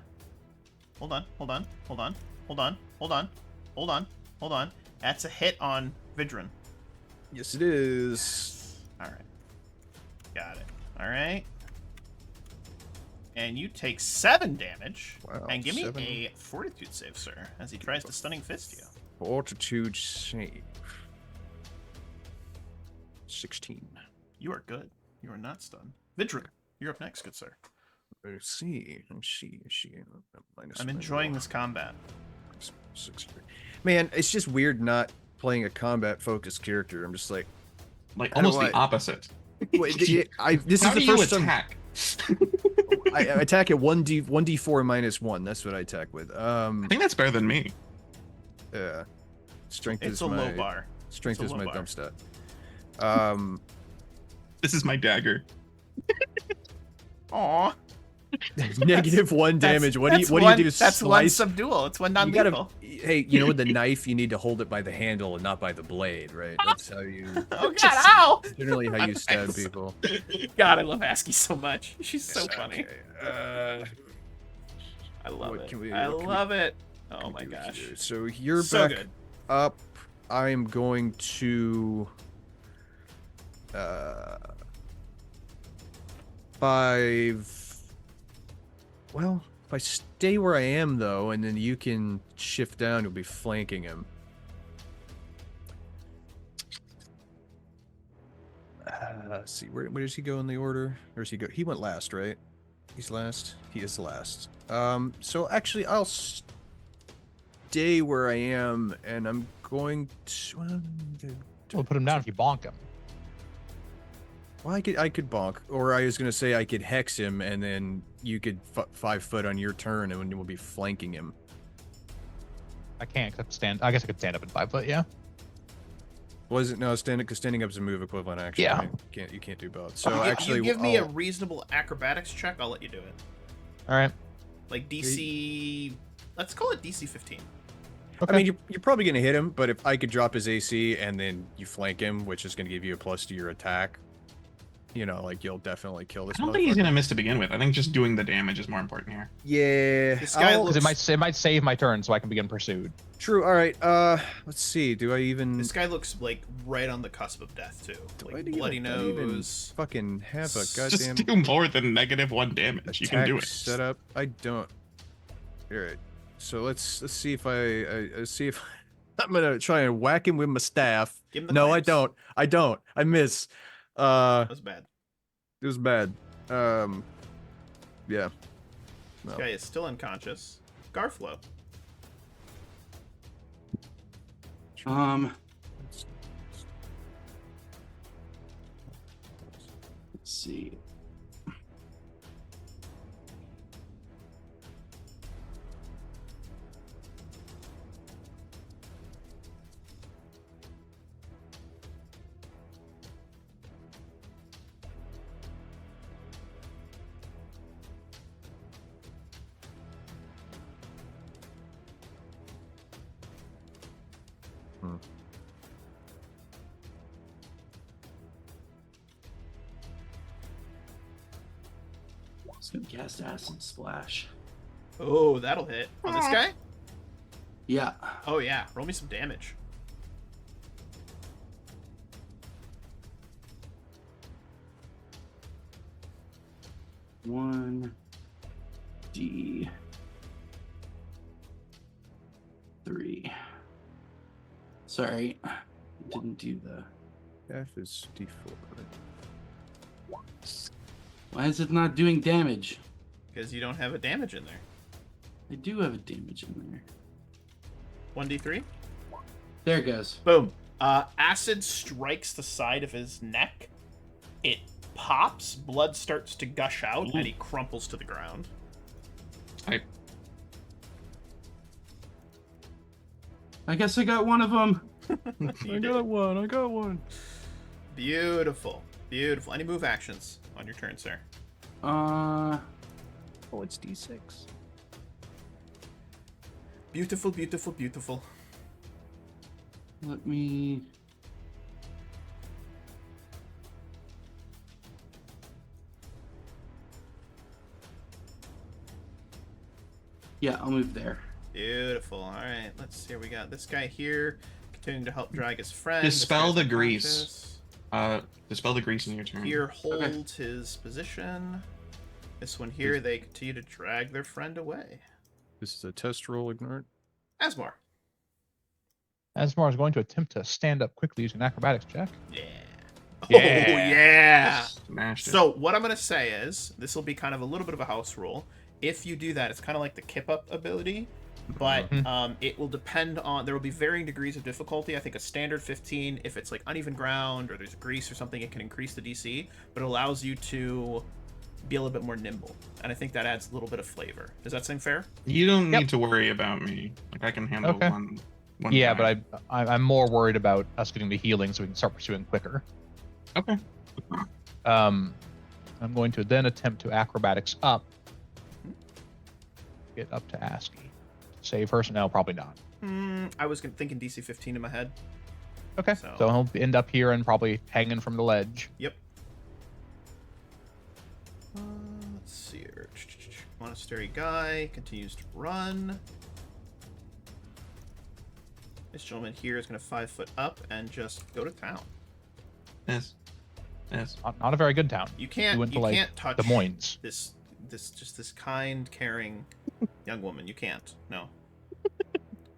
Hold on. That's a hit on Vidrin. Yes, it is. All right. Got it. All right. And you take 7 damage. Wow, And give me 7. a fortitude save, sir, as he tries to stunning fist you. Fortitude save. 16. You are good. You are not stunned. Vidrin, you're up next, good sir. Let's see. I'm enjoying this combat. Man, it's just weird not playing a combat-focused character. I'm just like, Like How do almost the I- opposite. wait, this How is the do you first time attack? I attack at 1d4 minus 1. That's what I attack with. I think that's better than me. Yeah. Strength It's is a my low bar. strength It's is a low my bar. dump stat. This is my dagger. Aw. -1 damage. What do you do? That's one Slice? subdual. It's one You gotta, non-lethal. hey, you know, with the knife, you need to hold it by the handle and not by the blade, right? That's how you, Oh god, ow! generally how you stab people. God, I love ASCII so much. She's so Okay, funny. I love what it. can we- I what can we- love it. Oh my gosh. So you're So back good. up. I'm going to 5. Well, if I stay where I am though, and then you can shift down, you'll be flanking him. Let's see, where does he go in the order? Where does he go? He went last, right? He's last. He is last. So actually, I'll stay where I am, and I'm going to. We'll put him down if you bonk him. Well, I could bonk, or I was gonna say I could hex him, and then you could 5 foot on your turn, and we'll be flanking him. I can't 'cause I stand. I guess I could stand up in 5 foot. Yeah. Was it no standing? Because standing up is a move equivalent action. Yeah. Right? You can't do both. So You actually, give me a I'll- reasonable acrobatics check, I'll let you do it. All right. Like DC, let's call it DC 15. Okay. I mean, you're probably gonna hit him, but if I could drop his AC and then you flank him, which is gonna give you a plus to your attack, you know, like you'll definitely kill this. I don't think he's motherfucker. gonna miss to begin with. I think just doing the damage is more important here. Yeah. This guy I'll- looks- Because it might save my turn, so I can begin pursued. True. All right. Let's see. Do I even? This guy looks like right on the cusp of death too. Do I Like even- bloody don't even nose. fucking have a Just goddamn do more than -1 damage. You can do attack it. setup? I don't. All right. So let's see if I see if I'm gonna try and whack him with my staff. Give him the No, clamps. I don't. I miss. That was bad. It was bad. Yeah. This No. guy is still unconscious. Garflow. Let's see. Just gonna cast Acid Splash. Oh, that'll hit. On this guy? Yeah. Oh yeah. Roll me some damage. One D 3. Sorry, didn't do the. F is D4. Why is it not doing damage? Because you don't have a damage in there. I do have a damage in there. 1d3. There it goes. Boom. Acid strikes the side of his neck. It pops. Blood starts to gush out, and he crumples to the ground. I guess I got one of them. You did. one. I got one. Beautiful. Beautiful. Any move actions on your turn, sir? Oh, it's D6. Beautiful, beautiful, beautiful. Let me. Yeah, I'll move there. Beautiful. All right. Let's see. We got this guy here continuing to help drag his friend. This Dispel guy's the grease. unconscious. Dispel the grease in your turn. Here holds his position. This one here, they continue to drag their friend away. This is a test roll. Ignore it. Asmar. Asmar is going to attempt to stand up quickly using an acrobatics check. Yeah. Yeah. Oh, yeah. Smashed it. So what I'm going to say is, this will be kind of a little bit of a house rule. If you do that, it's kind of like the kip up ability, but it will depend on, there will be varying degrees of difficulty. I think a standard 15, if it's like uneven ground or there's grease or something, it can increase the DC, but it allows you to be a little bit more nimble. And I think that adds a little bit of flavor. Does that seem fair? You don't Yep. need to worry about me. Like I can handle Okay. one Yeah, time. but I'm more worried about us getting the healing so we can start pursuing quicker. Okay. I'm going to then attempt to acrobatics up. Get up to ASCII. Save her, so no, probably not. I was thinking DC 15 in my head. Okay, So- so he'll end up here and probably hanging from the ledge. Yep. Let's see here. Monastery guy continues to run. This gentleman here is going to 5 foot up and just go to town. Yes. Yes. Not a very good town. You can't. You went You to, like, can't touch Des Moines. this kind, caring young woman. You can't. No.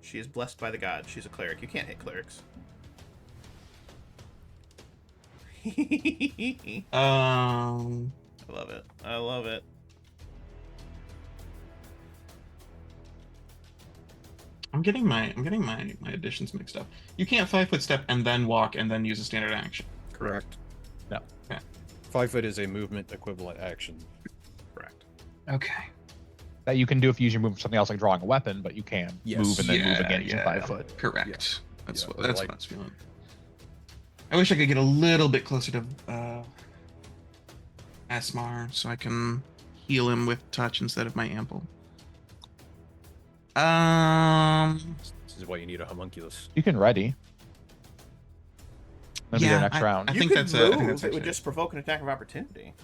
She is blessed by the gods. She's a cleric. You can't hit clerics. I love it. I love it. I'm getting my additions mixed up. You can't 5-foot step and then walk and then use a standard action. Correct. No. Okay. 5 foot is a movement equivalent action. Correct. Okay. that you can do if you use your move for something else like drawing a weapon, but you can Yes. move and then move Yeah, again using yeah. 5 foot. Correct. That's Yeah, what or that's like- what I was feeling. I wish I could get a little bit closer to Asmar so I can heal him with touch instead of my ample. This is why you need a homunculus. You can ready. Maybe Yeah, their next round. I You think could that's move. I think that's It would actually- just provoke an attack of opportunity.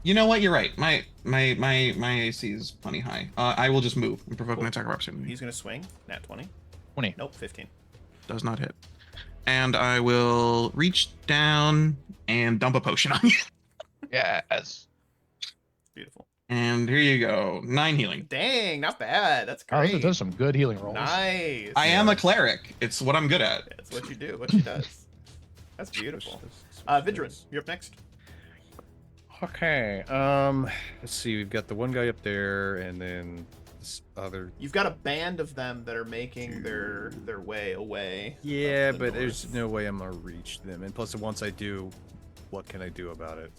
You know what? You're right. My AC is plenty high. I will just move and provoke an attack of opportunity. He's gonna swing. Nat 20. 20. Nope, 15. Does not hit. And I will reach down and dump a potion on you. Yes. Beautiful. And here you go. 9 healing. Dang, not bad. That's Oh, great. those are some good healing rolls. Nice. I am a clerik. It's what I'm good at. That's what you do. What she does. That's beautiful. Vidrin, you're up next. Okay. Let's see. We've got the one guy up there, and then this other. You've got a band of them that are making their way away. Yeah, up the but there's north. no way I'm gonna reach them. And plus, once I do, what can I do about it?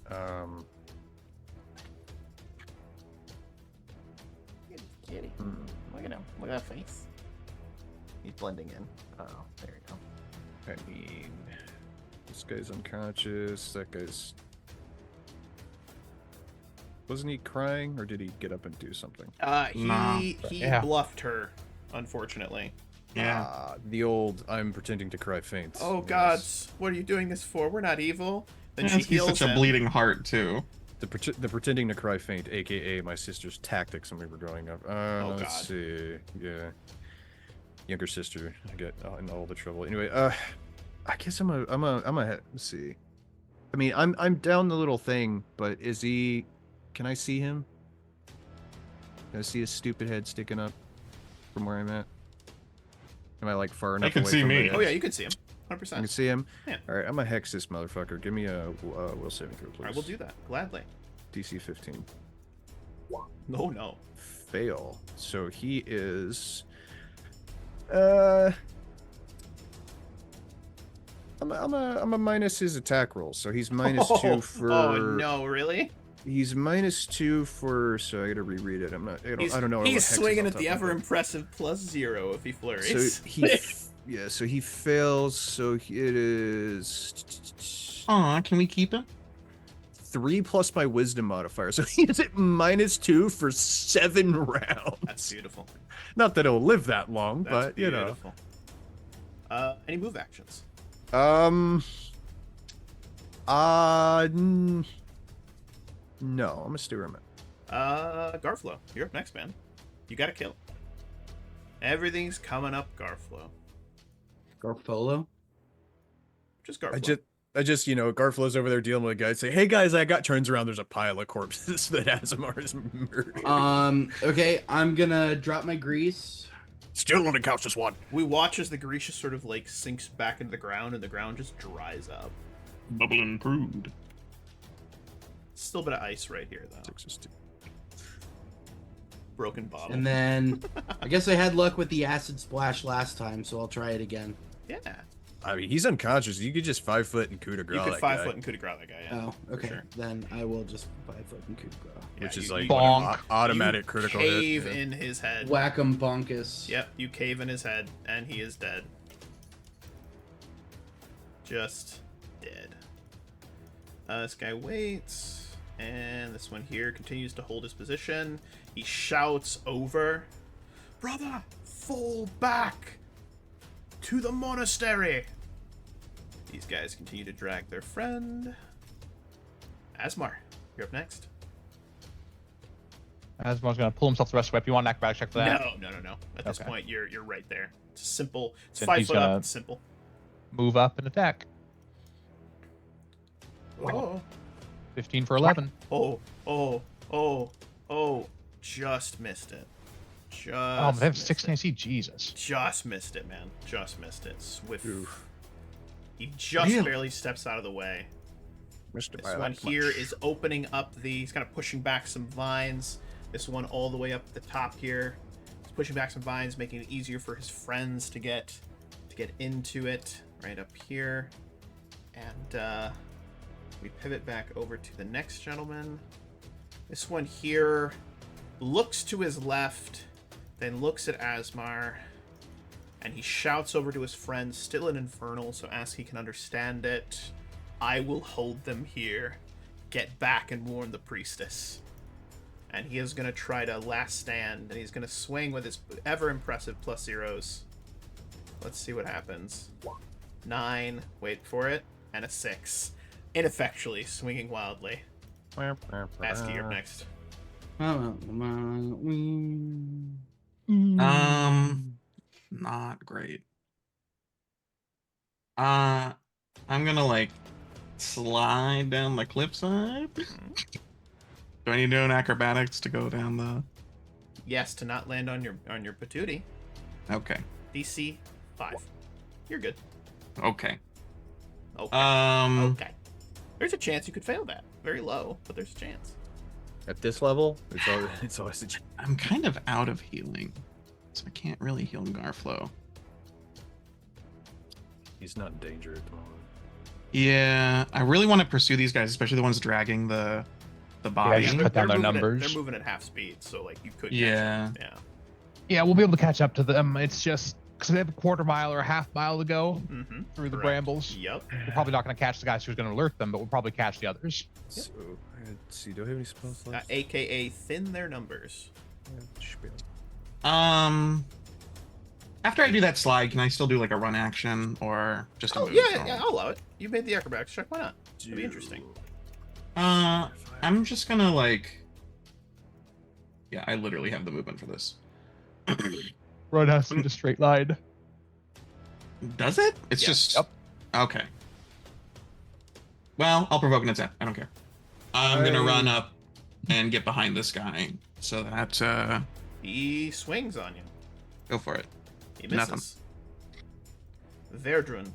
Kitty. Look at him. Look at that face. He's blending in. Oh, there you go. I mean, this guy's unconscious. That guy's. Wasn't he crying, or did he get up and do something? Nah. He Yeah. bluffed her, unfortunately. Yeah. The old "I'm pretending to cry" faint. Oh Yes. gods, what are you doing this for? We're not evil. Then she He's heals such a him. bleeding heart too. The pretending to cry faint, aka my sister's tactics when we were growing up. Oh, Let's God. see. Yeah. Younger sister. I get in all the trouble. Anyway, I guess let's see. I mean, I'm down the little thing, but is he? Can I see him? Can I see his stupid head sticking up from where I'm at? Am I like far enough can away see from me. the Oh yeah, edge? you can see him. I can 100%. see him. Yeah. All right, I'm gonna hex this motherfucker. Give me a will saving throw, please. All right, we'll do that gladly. DC 15. No, no. Fail. So he is. I'm a minus his attack roll, so he's minus two for. Oh no, really? He's minus 2 for. So I gotta reread it. I don't know. what He's hex is swinging off at the top of ever my head. impressive +0 if he flurries. So he. Yeah. So he fails. So it is. Aw, can we keep him? 3 plus my wisdom modifier. So he's at minus 2 for 7 rounds. That's beautiful. Not that he'll live that long, That's but you know. beautiful. Any move actions? No, I'm gonna steer him. Garflo, you're up next, man. You got to kill. Everything's coming up, Garflo. Garfolo. Just Garflo. I just, Garflo's over there dealing with a guy. Say, hey guys, turns around. There's a pile of corpses that Azamar has murdered. Okay, I'm gonna drop my grease. Still on the couch, just one. We watch as the Grisha sort of like sinks back into the ground, and the ground just dries up. Bubbling crude. Still a bit of ice right here, though. Broken bottle. And then I guess I had luck with the acid splash last time, so I'll try it again. Yeah. I mean, he's unconscious. You could just 5 foot and coup de grace You could that 5 guy, foot and coup de grace that guy, yeah. Oh, okay. Sure. Then I will just 5 foot and coup de grace. which Yeah, is you- like you- Bonk. automatic You critical cave hit. yeah. in his head. Whack 'em bonkus. Yep, you cave in his head, and he is dead. Just dead. This guy waits, and this one here continues to hold his position. He shouts over, "Brother, fall back to the monastery!" These guys continue to drag their friend. Asmar, you're up next. Asmar's gonna pull himself the rest of the way up. You want an acrobatic check for that? No. At this Okay. point, you're right there. It's simple. It's Then 5 he's foot up. gonna- It's simple. Move up and attack. Oh. 15 for 11. Just missed it. Oh, but they have missed 16 it. AC. Jesus. Just missed it, man. Just missed it. Swift. Oof. He just Really? barely steps out of the way. Missed it This by one that here much. is opening up the. He's kind of pushing back some vines. This one all the way up at the top here. He's pushing back some vines, making it easier for his friends to get into it. Right up here, and we pivot back over to the next gentleman. This one here looks to his left, then looks at Asmar, and he shouts over to his friend, still in Infernal, so Aski can understand it. I will hold them here. Get back and warn the priestess. And he is going to try to last stand, and he's going to swing with his ever-impressive +0s. Let's see what happens. 9, wait for it, and a 6. Ineffectually, swinging wildly. Aski, you're next. Not great. I'm gonna like slide down the cliffside. Do I need to do an acrobatics to go down the? Yes, to not land on your patootie. Okay. DC 5. You're good. Okay. Okay. Okay. There's a chance you could fail that. Very low, but there's a chance. At this level, it's always a I'm kind of out of healing, so I can't really heal Garflow. He's not in danger at the moment. Yeah, I really want to pursue these guys, especially the ones dragging the body. just cut down their numbers. They're moving at half speed, so like you could. Yeah. Yeah. Yeah, we'll be able to catch up to them. It's just because they have a quarter mile or a half mile to go Mm-hmm. through the Correct. brambles. Yep. We're probably not going to catch the guys who's going to alert them, but we'll probably catch the others. So, let's see. Do I have any spells left? AKA thin their numbers. After I do that slide, can I still do like a run action or just a Oh move? yeah, I'll allow it. You made the acrobatics check. Why not? It'd be interesting. I'm just gonna like. Yeah, I literally have the movement for this. Run has to be a straight line. Does it? It's Yeah. just. Yep. Okay. Well, I'll provoke an attack. I don't care. I'm gonna run up and get behind this guy so that He swings on you. go for it. He Nothing. misses. Verdrun.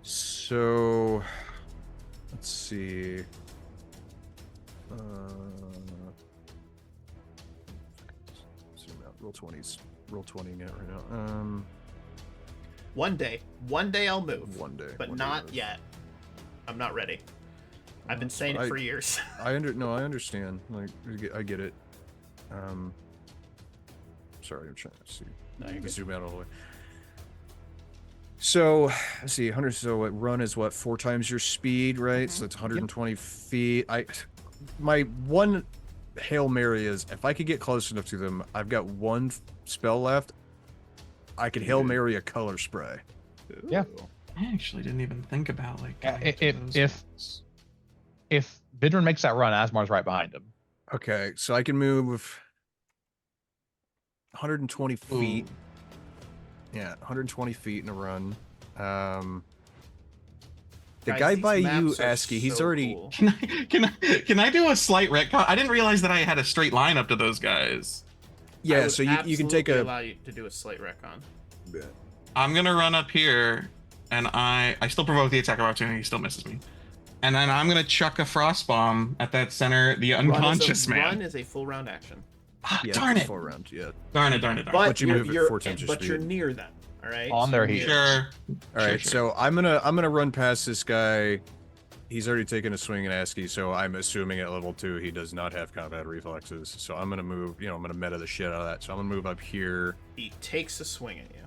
So, let's see. Zoom out. Roll 20s. Roll 20 out right now. One day I'll move. One day. But one day not move. yet. I'm not ready. I've been saying it I- for years. I understand. Like, I get it. Sorry, I'm trying to see. No, you're good. Zoom out all the way. So, let's see, 100. So, what run is what 4 times your speed, right? So it's 120 feet. My one Hail Mary is if I could get close enough to them. I've got one spell left. I could Hail Mary a color spray. Yeah. I actually didn't even think about like. Yeah, going to those ones. If Vidrin makes that run, Asmar's right behind him. Okay, so I can move 120 feet. Ooh. Yeah, 120 feet in a run. The Guys, guy these by you, maps are Aski, he's so already. cool. Can I do a slight retcon? I didn't realize that I had a straight line up to those guys. I Yeah, would so you can take absolutely a. allow you to do a slight retcon. I'm gonna run up here, and I still provoke the attack of opportunity. He still misses me, and then I'm gonna chuck a frost bomb at that center, the unconscious man. Run is a full round action. Ah, Yeah, darn it! 4 rounds. Yeah. Darn it! But, But you you're, move it you're, 4 times your but you're speed. near them. All right. On their you're heels. near them. Sure. All right, Sure. so I'm gonna run past this guy. He's already taken a swing at Aski, so I'm assuming at level 2 he does not have combat reflexes. So I'm gonna move. I'm gonna meta the shit out of that. So I'm gonna move up here. He takes a swing at you.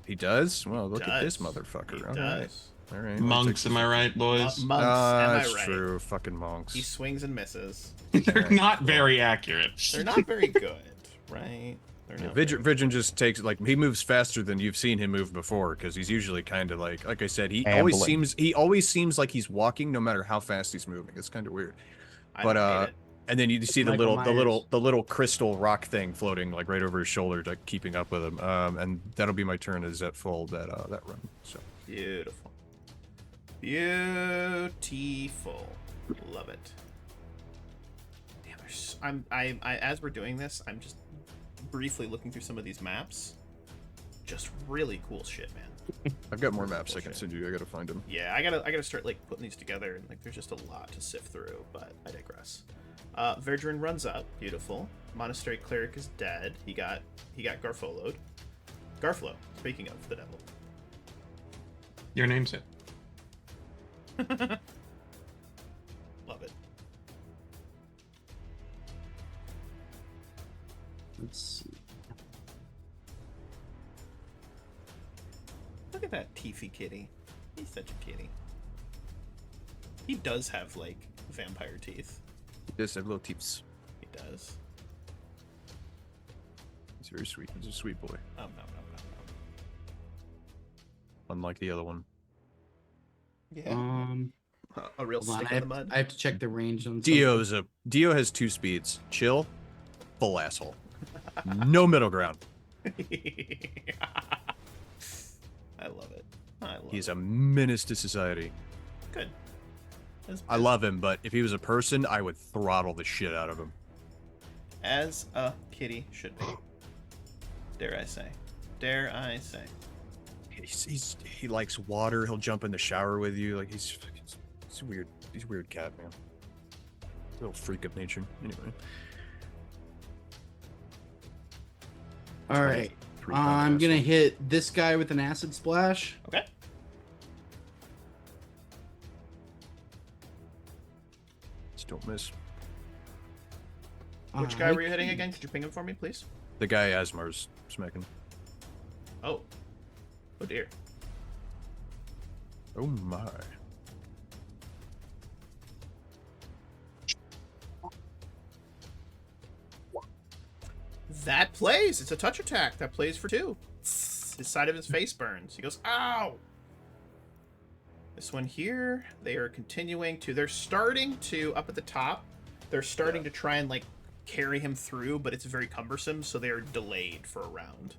He does. Well, look at this Does. motherfucker. He All right. does. All right. Monks, am I right, boys? Monks, am I That's right? true. Fucking monks. He swings and misses. They're not very accurate. They're not very good, right? They're Yeah, not very Vigin just takes he moves faster than you've seen him move before because he's usually kind of like I said he always seems like he's walking no matter how fast he's moving. It's kind of weird. I But don't hate it. and then you see the Michael little crystal rock thing floating like right over his shoulder, like keeping up with him. And that'll be my turn as at full that run. So Beautiful. Beautiful. Love it. Damn, as we're doing this, I'm just briefly looking through some of these maps. Just really cool shit, man. I've got more maps I can send you. I gotta find them. Yeah, I gotta start like putting these together, and like there's just a lot to sift through, but I digress. Verdrin runs up, beautiful. Monastery cleric is dead. He got Garfoloed. Garflo, speaking of the devil. Your name's it. Love it. that teethy kitty. He's such a kitty. He does have, like, vampire teeth. He does have little tips. He does. He's very sweet. He's a sweet boy. No. Unlike the other one. Yeah. A real Hold on, stick in the mud. I have to check the range on Dio has 2 speeds. Chill, full asshole. No middle ground. I love it. He's a menace to society. Good. I love him, but if he was a person, I would throttle the shit out of him. As a kitty should be. Dare I say. Dare I say. He likes water. He'll jump in the shower with you. Like he's weird. He's a weird cat, man. Little freak of nature. Anyway. All right. I'm gonna hit this guy with an acid splash. Okay. Just don't miss. Which guy were you hitting again? Could you ping him for me, please? The guy Asmar's smacking. Oh. Oh dear. Oh my. That plays. It's a touch attack. That plays for 2. His side of his face burns. He goes, ow! This one here, they are continuing to... They're starting to, up at the top, they're starting to try and, like, carry him through, but it's very cumbersome, so they are delayed for a round.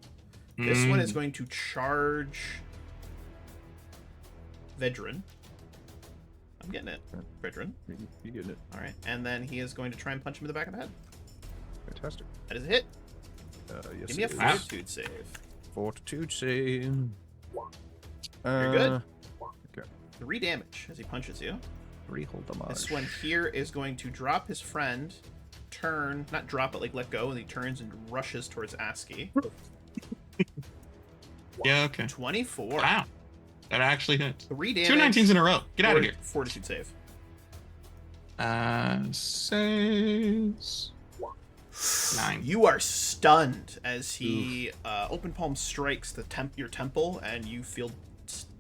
This one is going to charge Vedran. I'm getting it. Vedran. You getting it. All right. And then he is going to try and punch him in the back of the head. Fantastic. That is a hit. Yes, Give me a it is. fortitude save. Fortitude save. You're good. Okay. 3 damage as he punches you. 3 hold damage. This one here is going to drop his friend, turn, not drop, but like let go, and he turns and rushes towards ASCII. Yeah, okay. 24. Wow. That actually hits. 3 damage. 2 19s in a row. Get out of here. Fortitude save. Saves. 9. You are stunned as he open palm strikes the your temple, and you feel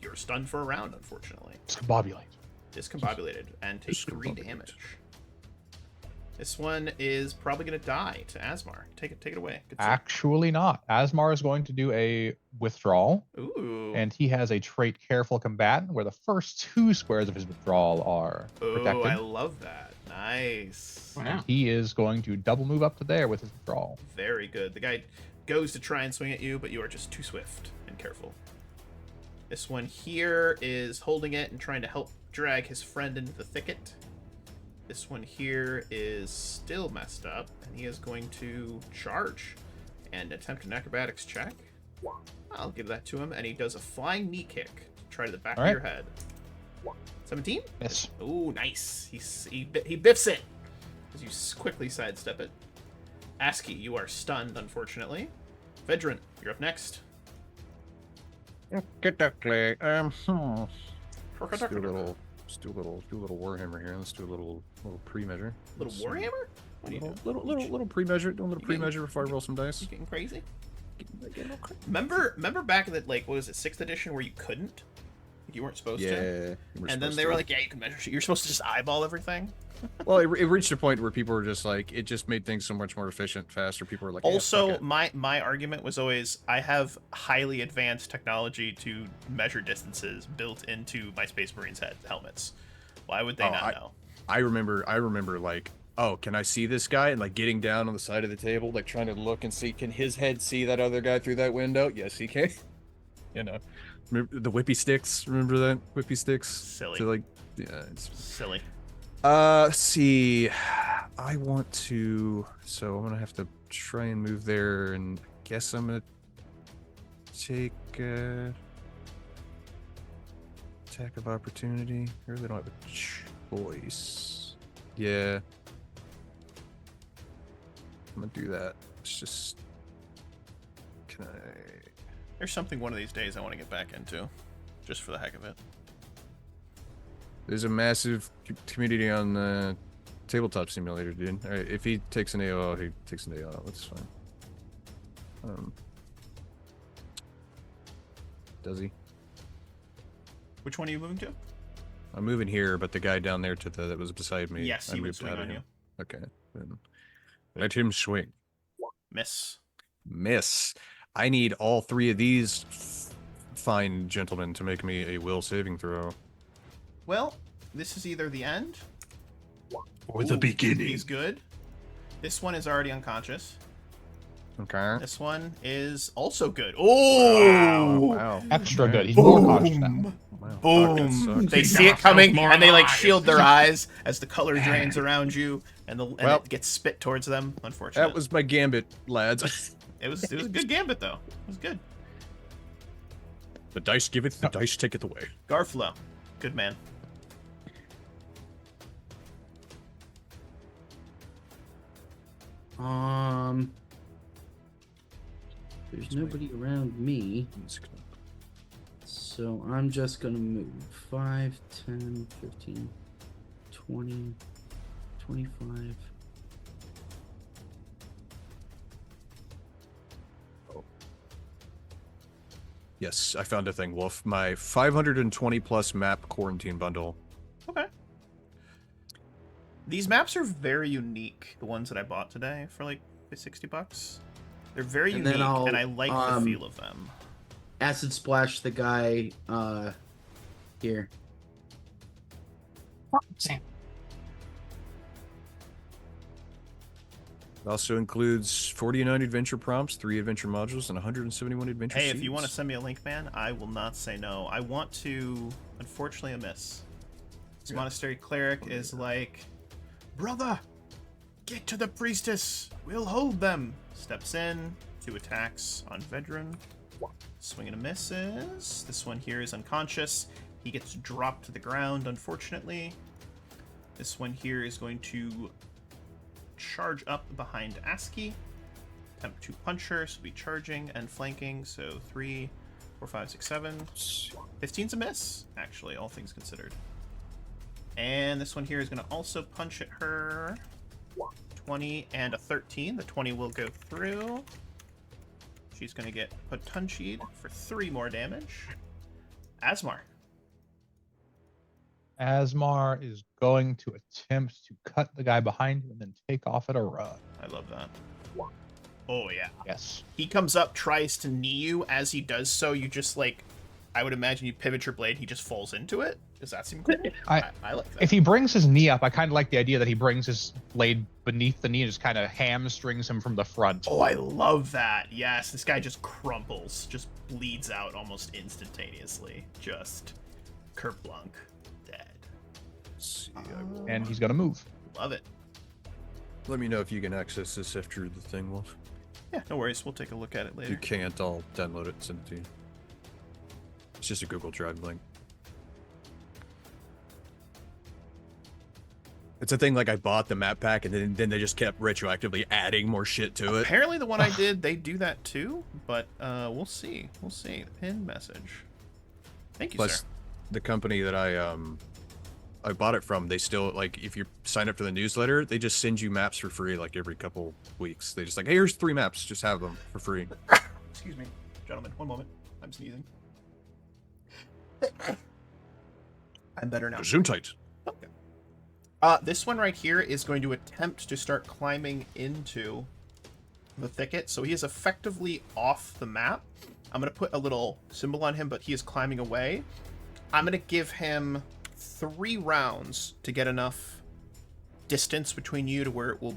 you're stunned for a round, unfortunately. Discombobulate. Discombobulated and take 3 damage. This one is probably going to die to Asmar. Take it away. Good stuff. Actually not. Asmar is going to do a withdrawal, Ooh. and he has a trait Careful Combatant, where the first 2 squares of his withdrawal are protected. I love that. Nice. Wow. He is going to double move up to there with his withdrawal. Very good. The guy goes to try and swing at you, but you are just too swift and careful. This one here is holding it and trying to help drag his friend into the thicket. This one here is still messed up, and he is going to charge and attempt an acrobatics check. I'll give that to him, and he does a flying knee kick to try to the back of your head. 17? Yes. Oh, nice. He biffs it as you quickly sidestep it. ASCII, you are stunned, unfortunately. Vedran, you're up next. Get that clay. Let's do a little Warhammer here. Let's do a little pre-measure. Little Warhammer? What are you doing? Little pre-measure. Doing a little pre-measure before I roll some dice. You getting crazy? Remember back in the, like, what was it, 6th edition where you couldn't? You weren't supposed to? Yeah. And then they were like, yeah, you can measure shit. You're supposed to just eyeball everything? Well, it reached a point where people were just like, it just made things so much more efficient, faster. People were like, Also, fuck it. my argument was always, I have highly advanced technology to measure distances built into my Space Marines helmets. Why would they not know? I remember like, oh, can I see this guy? And like getting down on the side of the table, like trying to look and see, can his head see that other guy through that window? Yes, he can. You know, remember the whippy sticks? Remember that whippy sticks? Silly. So like, yeah, it's Silly. let's see. I want to, so I'm gonna have to try and move there, and I guess I'm gonna take attack of opportunity. I really don't have a choice. Yeah, I'm gonna do that. It's just, can I? There's something one of these days I want to get back into, just for the heck of it. There's a massive community on Tabletop Simulator, dude. All right, if he takes an AO, he takes an AO. That's fine. Does he? Which one are you moving to? I'm moving here, but the guy down there that was beside me. Yes, I he would moved swing out of on him. you. Okay. Then let him swing. Miss. Miss. I need all 3 of these fine gentlemen to make me a will saving throw. Well, this is either the end Or the beginning. He's good. This one is already unconscious. Okay. This one is also good. Oh! Wow. Extra good. He's more cautious now. Wow. Boom! Fuck, that sucks. They Keep see it yourself coming, more and they like alive. shield their eyes as the color drains around you, and Well- it gets spit towards them. Unfortunately, That was my gambit, lads. it was a good gambit though. It was good. The dice give it, the dice take it away. Garflo, good man. There's nobody around me, so I'm just gonna move 5, 10, 15, 20, 25. Yes, I found a thing, Wolf. My 520 plus map quarantine bundle. Okay. These maps are very unique. The ones that I bought today for like $60. They're very And then unique, I'll, and I like the feel of them. Acid splash the guy here. Sam. It also includes 49 adventure prompts, 3 adventure modules, and 171 adventure Hey, if you want to seeds. send me a link, man, I will not say no. I want to, unfortunately, a miss. This monastery cleric is like, brother, get to the priestess. We'll hold them. Steps in, 2 attacks on veteran. Swing and a misses. This one here is unconscious. He gets dropped to the ground, unfortunately. This one here is going to charge up behind ASCII. Attempt to punch her, so be charging and flanking. So 3, 4, 5, 6, 7. 15's a miss, actually, all things considered. And this one here is going to also punch at her. 20 and a 13. The 20 will go through. She's going to get Patunchied for 3 more damage. Asmar. Asmar is going to attempt to cut the guy behind him and then take off at a run. I love that. Oh, yeah. Yes. He comes up, tries to knee you. As he does so, you just, like, I would imagine you pivot your blade, he just falls into it. Does that seem cool? I like that. If he brings his knee up, I kind of like the idea that he brings his blade beneath the knee and just kind of hamstrings him from the front. Oh, I love that. Yes, this guy just crumples, just bleeds out almost instantaneously. Just kerplunk. Dead. See, And he's going to move. Love it. let me know if you can access this after the thing, Wolf. Yeah, no worries. We'll take a look at it If later. you can't, I'll download it and send it to you. It's just a Google Drive link. It's a thing like I bought the map pack and then they just kept retroactively adding more shit to it. Apparently the one I did, they do that too, but we'll see. We'll see. Pin message. Thank you, Plus, sir. the company that I bought it from, they still, like, if you sign up for the newsletter, they just send you maps for free, like, every couple weeks. They just like, hey, here's 3 maps, just have them for free. Excuse me, gentlemen. One moment. I'm sneezing. I'm better now. Zoom tight. Okay. This one right here is going to attempt to start climbing into the thicket. So he is effectively off the map. I'm going to put a little symbol on him, but he is climbing away. I'm going to give him 3 rounds to get enough distance between you to where it will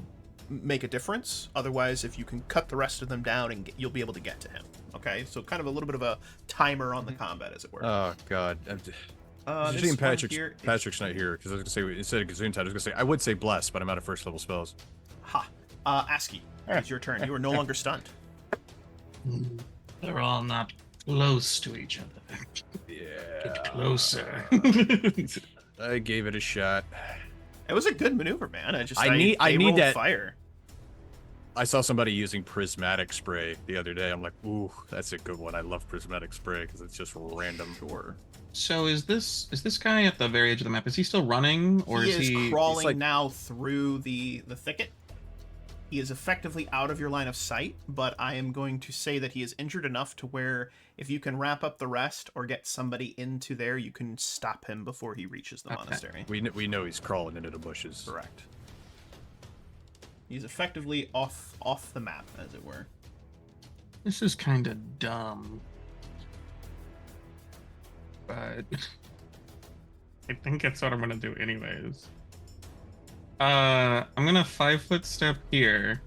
make a difference. Otherwise, if you can cut the rest of them down, and you'll be able to get to him. Okay, so kind of a little bit of a timer on the combat, as it were. Oh, God. This Seeing one Patrick's here is- Patrick's not here, because I was going to say, instead of Gazoon Tide, I was going to say, I would say Bless, but I'm out of first level spells. Ha. ASCII, it's your turn. You are no longer stunned. They're all not close to each other. Yeah. Get closer. I gave it a shot. It was a good maneuver, man. I I need rolled that- fire. I saw somebody using prismatic spray the other day. I'm like, ooh, that's a good one. I love prismatic spray because it's just random. So is this guy at the very edge of the map? Is he still running, or He is is he crawling like- now through the thicket. He is effectively out of your line of sight, but I am going to say that he is injured enough to where if you can wrap up the rest or get somebody into there, you can stop him before he reaches the Okay. monastery. We know he's crawling into the bushes. Correct. He's effectively off the map, as it were. This is kind of dumb. But I think that's what I'm gonna do anyways. I'm gonna 5-foot step here,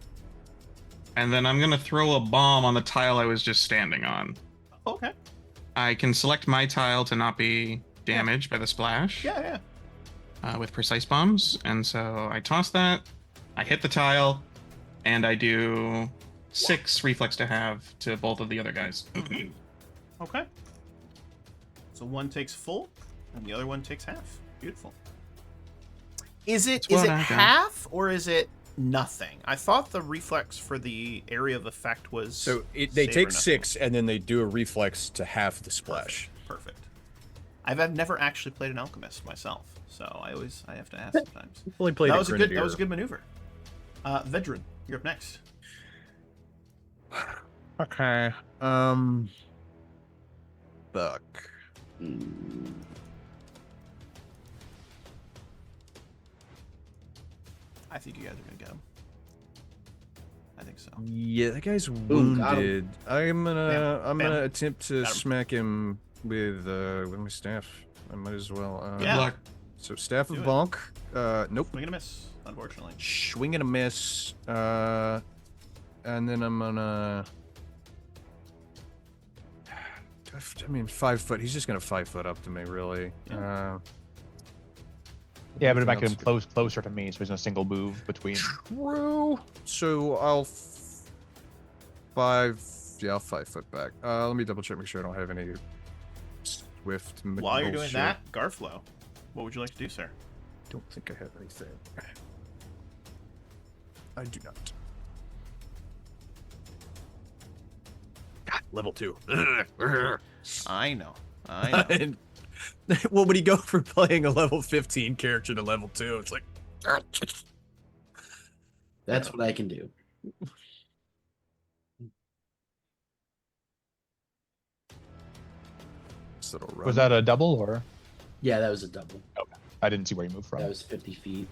and then I'm gonna throw a bomb on the tile I was just standing on. Okay. I can select my tile to not be damaged by the splash Yeah. with precise bombs, and so I toss that, I hit the tile, and I do 6 reflex to have to both of the other guys. Okay. So one takes full, and the other one takes half. Beautiful. Is it That's what I got. half or is it nothing? I thought the reflex for the area of effect was So they save or take nothing. 6 and then they do a reflex to half the splash. Perfect. I've never actually played an alchemist myself, so I have to ask sometimes. Only played That a was a grenadier. good maneuver. Vedran, you're up next. Okay. Fuck. I think you guys are gonna get him. I think so. Yeah, that guy's got him. wounded. I'm Bam, gonna bam. attempt to Got him. smack him with my staff. I might as well. Yeah. Luck. So staff of Do it. bonk. Nope. Swing and a miss, unfortunately. Swing and a miss. And then I'm gonna. I mean, 5 foot. He's just gonna 5 foot up to me, really. Yeah, but it might Anything get him else? closer to me, so there's no single move between. True. So I'll 5. Yeah, I'll 5 foot back. Let me double check, make sure I don't have any swift. While you're doing bullshit. that, Garflow, what would you like to do, sir? Don't think I have anything. I do not. God, level 2. I know. I know. Well, when you go from playing a level 15 character to level 2, it's like. That's what I can do. Was that a double or? Yeah, that was a double. I didn't see where you moved from. That was 50 feet.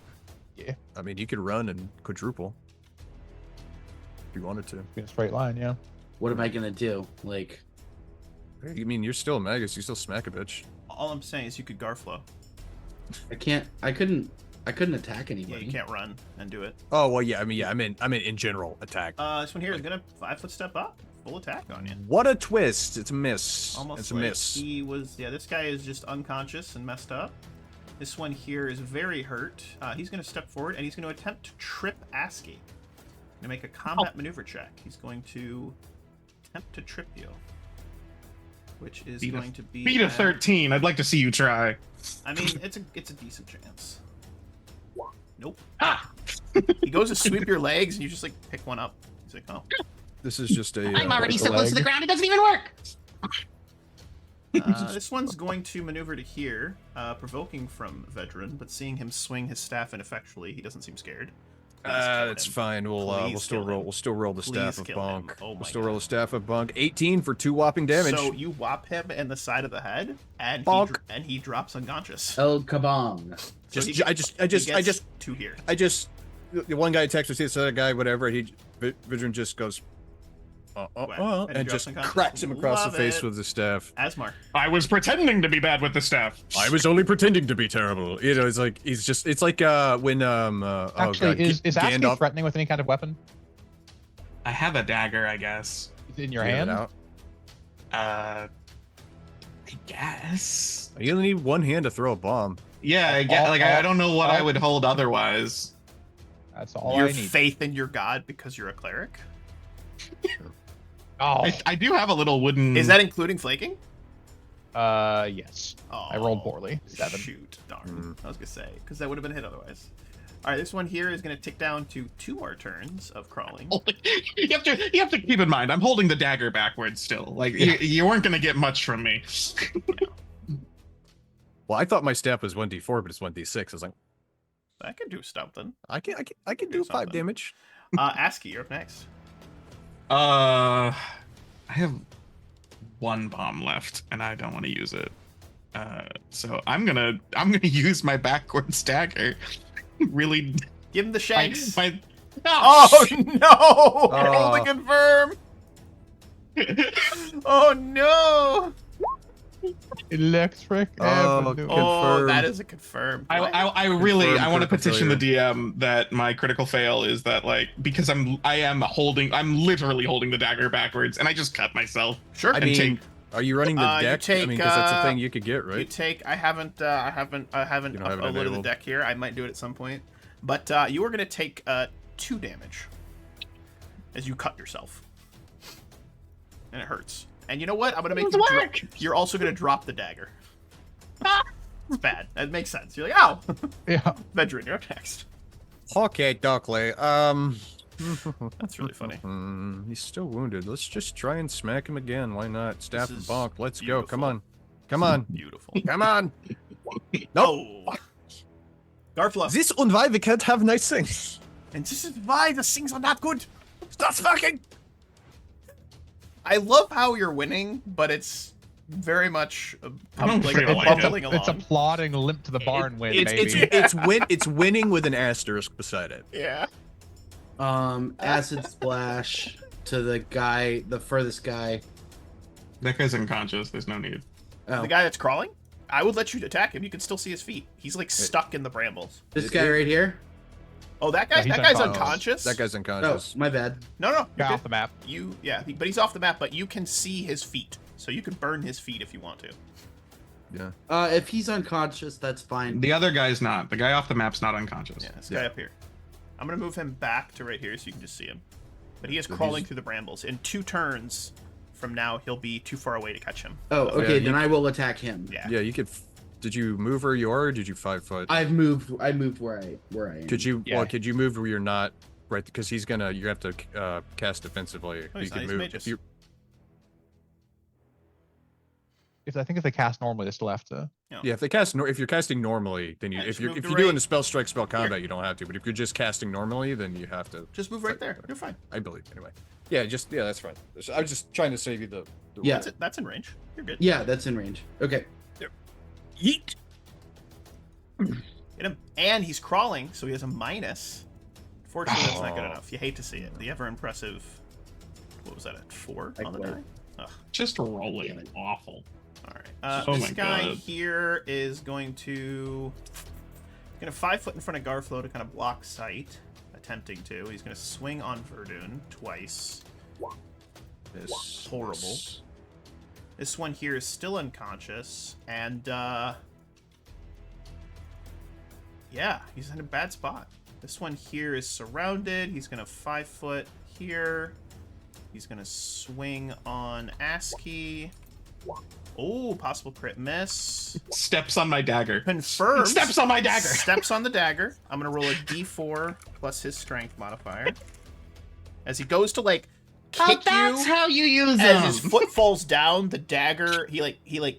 I mean, you could run and quadruple if you wanted to. In a straight line, yeah. What am I gonna do? Like, I mean, you're still a magus. You still smack a bitch. All I'm saying is you could Garflow. I couldn't attack Yeah, anybody. you can't run and do it. Oh well, yeah. I mean, I mean in general attack. This one here is gonna 5 foot step up, full attack on you. What a twist! It's a miss. Almost it's a like miss. He was, yeah. This guy is just unconscious and messed up. This one here is very hurt. He's gonna step forward and he's gonna attempt to trip Aski. Gonna make a combat maneuver check. He's going to attempt to trip you, which is going to be Beat a at- 13. I'd like to see you try. I mean, it's a decent chance. Nope. Ah! He goes to sweep your legs and you just like pick one up. He's like, oh. This is just a. I'm already like a so close to the leg. ground, it doesn't even work. This one's going to maneuver to here, provoking from Vedran, but seeing him swing his staff ineffectually, he doesn't seem scared. Please kill That's him. fine. We'll Please still kill roll. him. We'll still roll the staff Please of kill him. bonk. Oh my We'll still roll God. the staff of bonk. 18 for 2 whopping damage. So you whop him in the side of the head, and Bonk. he drops unconscious. El Kabong. So just, he- I he gets just, 2 here. the one guy attacks the other guy, whatever. Vidrin just goes, Whack, and he and drops just unconscious. cracks him across Love the face it. with the staff. Asmar. I was pretending to be bad with the staff. I was only pretending to be terrible. You know, it's like it's like when oh Actually, god, is Aski Gandalf threatening with any kind of weapon? I have a dagger, I guess. Is it in your Get it hand? out. I guess. You only need one hand to throw a bomb. Yeah, I get. Like, I don't know what I would hold otherwise. That's all Your I need. faith in your god because you're a cleric. Oh, I do have a little wooden. Is that including flaking? yes. Oh, I rolled poorly. 7. Shoot, darn. I was gonna say because that would have been hit otherwise. All right, this one here is gonna tick down to 2 more turns of crawling. You have to keep in mind, I'm holding the dagger backwards still. Like you weren't gonna get much from me. Well, I thought my staff was 1d4, but it's 1d6. I was like, That could do something. I can do 5 something. damage. ASCII, you're up next. I have 1 bomb left, and I don't want to use it. So I'm gonna use my backwards dagger. Really, Give him the shanks. my Oh no! Roll to Oh. confirm. Oh no! Electric Oh, Avenue. Oh, that Confirm. is a confirm. I really Confirmed I want to critical petition the DM that my critical fail is that, like, because I'm literally holding the dagger backwards, and I just cut myself. Sure. I And mean, take- are you running the you deck? take, I mean, because that's a uh, thing you could get, You right? take. I haven't You don't have it uploaded the enabled? deck here. I might do it at some point. But you are gonna take 2 damage as you cut yourself, and it hurts. And you know what? I'm gonna make you. You're also gonna drop the dagger. It's bad. That makes sense. You're like, ow. Yeah. Vedran, you're up next. Okay, Dockley. That's really funny. He's still wounded. Let's just try and smack him again. Why not? Staff This and is bonk. Let's go. Come beautiful. on. Come on. Beautiful. Come on. Nope. Oh. Garfla. This and why we can't have nice things. And this is why the things are not good. Stop smacking. I love how you're winning, but it's very much I don't bumbling, feel like it. bumbling along. It's a plodding limp to the barn win, It's maybe. it's winning with an asterisk beside it. Yeah. Acid splash to the furthest guy. That guy's unconscious. There's no need. Oh, The guy that's crawling? I would let you attack him. You can still see his feet. He's like stuck in the brambles. this guy right here. Oh, that guy? Yeah, he's That guy's unconscious. unconscious? That guy's Oh, unconscious. my bad. No, you're Guy good. off the map. But he's off the map, but you can see his feet. So you can burn his feet if you want to. Yeah. If he's unconscious, that's fine. The other guy's not. The guy off the map's not unconscious. Yeah, this guy Yeah. up here. I'm going to move him back to right here so you can just see him. But he is So crawling he's- through the brambles. In 2 turns from now, he'll be too far away to catch him. Oh, okay. Yeah, then I will attack him. Yeah. Yeah, you could. Did you move where you are, or did you 5 foot? I moved where I am. Could you? Yeah. Well, could you move where you're not? Right, because you have to cast defensively. Oh, you he's not, can he's move. magus. I think if they cast normally, they still have to. Yeah, if they cast if you're casting normally, then you Yeah, if just you're move if to you're doing right. the spell strike spell combat, you don't have to. But if you're just casting normally, then you have to. Just move right there. You're fine. I believe anyway. Yeah, that's fine. I was just trying to save you the Yeah. That's it. That's in range. You're good. Yeah, that's in range. Okay. Yeet. Hit him. And he's crawling, so he has a minus. Fortunately, that's not good Oh. enough. You hate to see it. The ever impressive. What was that at 4 on the Like die? Ugh. Just rolling awful. All right. Oh This my guy God. here is going to 5 foot in front of Garflo to kind of block sight, attempting to. He's going to swing on Verdun twice. This Horrible. this- This one here is still unconscious, and yeah, he's in a bad spot. This one here is surrounded. He's gonna 5 foot here. He's gonna swing on ASCII. Oh, possible crit miss. Steps on my dagger. Confirmed. Steps on my dagger. Steps on the dagger. I'm gonna roll a d4 plus his strength modifier. As he goes to like kick you. how you use As his foot falls down, the dagger he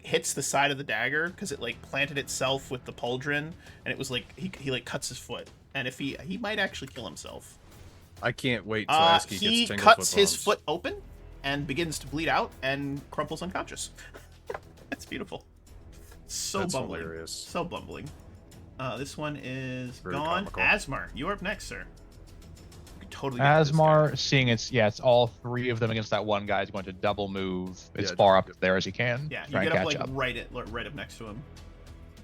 hits the side of the dagger because it like planted itself with the pauldron, and it was like he like cuts his foot, and if he might actually kill himself. I can't wait till ASCII He gets tingle cuts foot his bombs. foot open and begins to bleed out and crumples unconscious. That's beautiful. So That's bumbling. hilarious. So bumbling. This one is Very gone. comical. Asmar, you are up next, sir. You can totally get this guy. Asmar, seeing it's all 3 of them against that one guy, is going to double move as Yeah, far just- up there as he can. Yeah, you try get and up catch like up. right up next to him.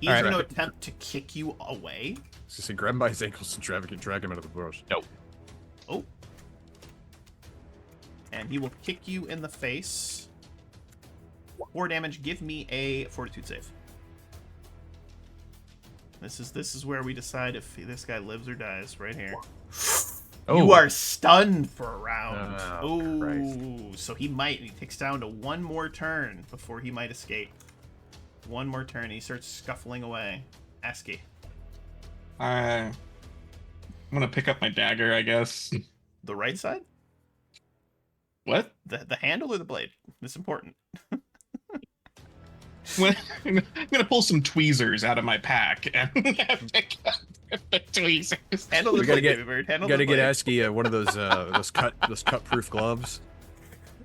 He's Alright. going to attempt to kick you away. So grab him by his ankles and drag him out of the bush. Oh. And he will kick you in the face. 4 damage. Give me a fortitude save. This is where we decide if this guy lives or dies. Right here. You are stunned for a round. Oh, Ooh, so he takes down to 1 more turn before he might escape. 1 more turn. He starts scuffling away. ASCII. I'm gonna pick up my dagger, I guess. The right side? What? The handle or the blade? It's important. I'm gonna pull some tweezers out of my pack and pick up the tweezers. Handle the We gotta blade, get- baby bird. Handle Gotta the get blade. ASCII one of those cut proof gloves.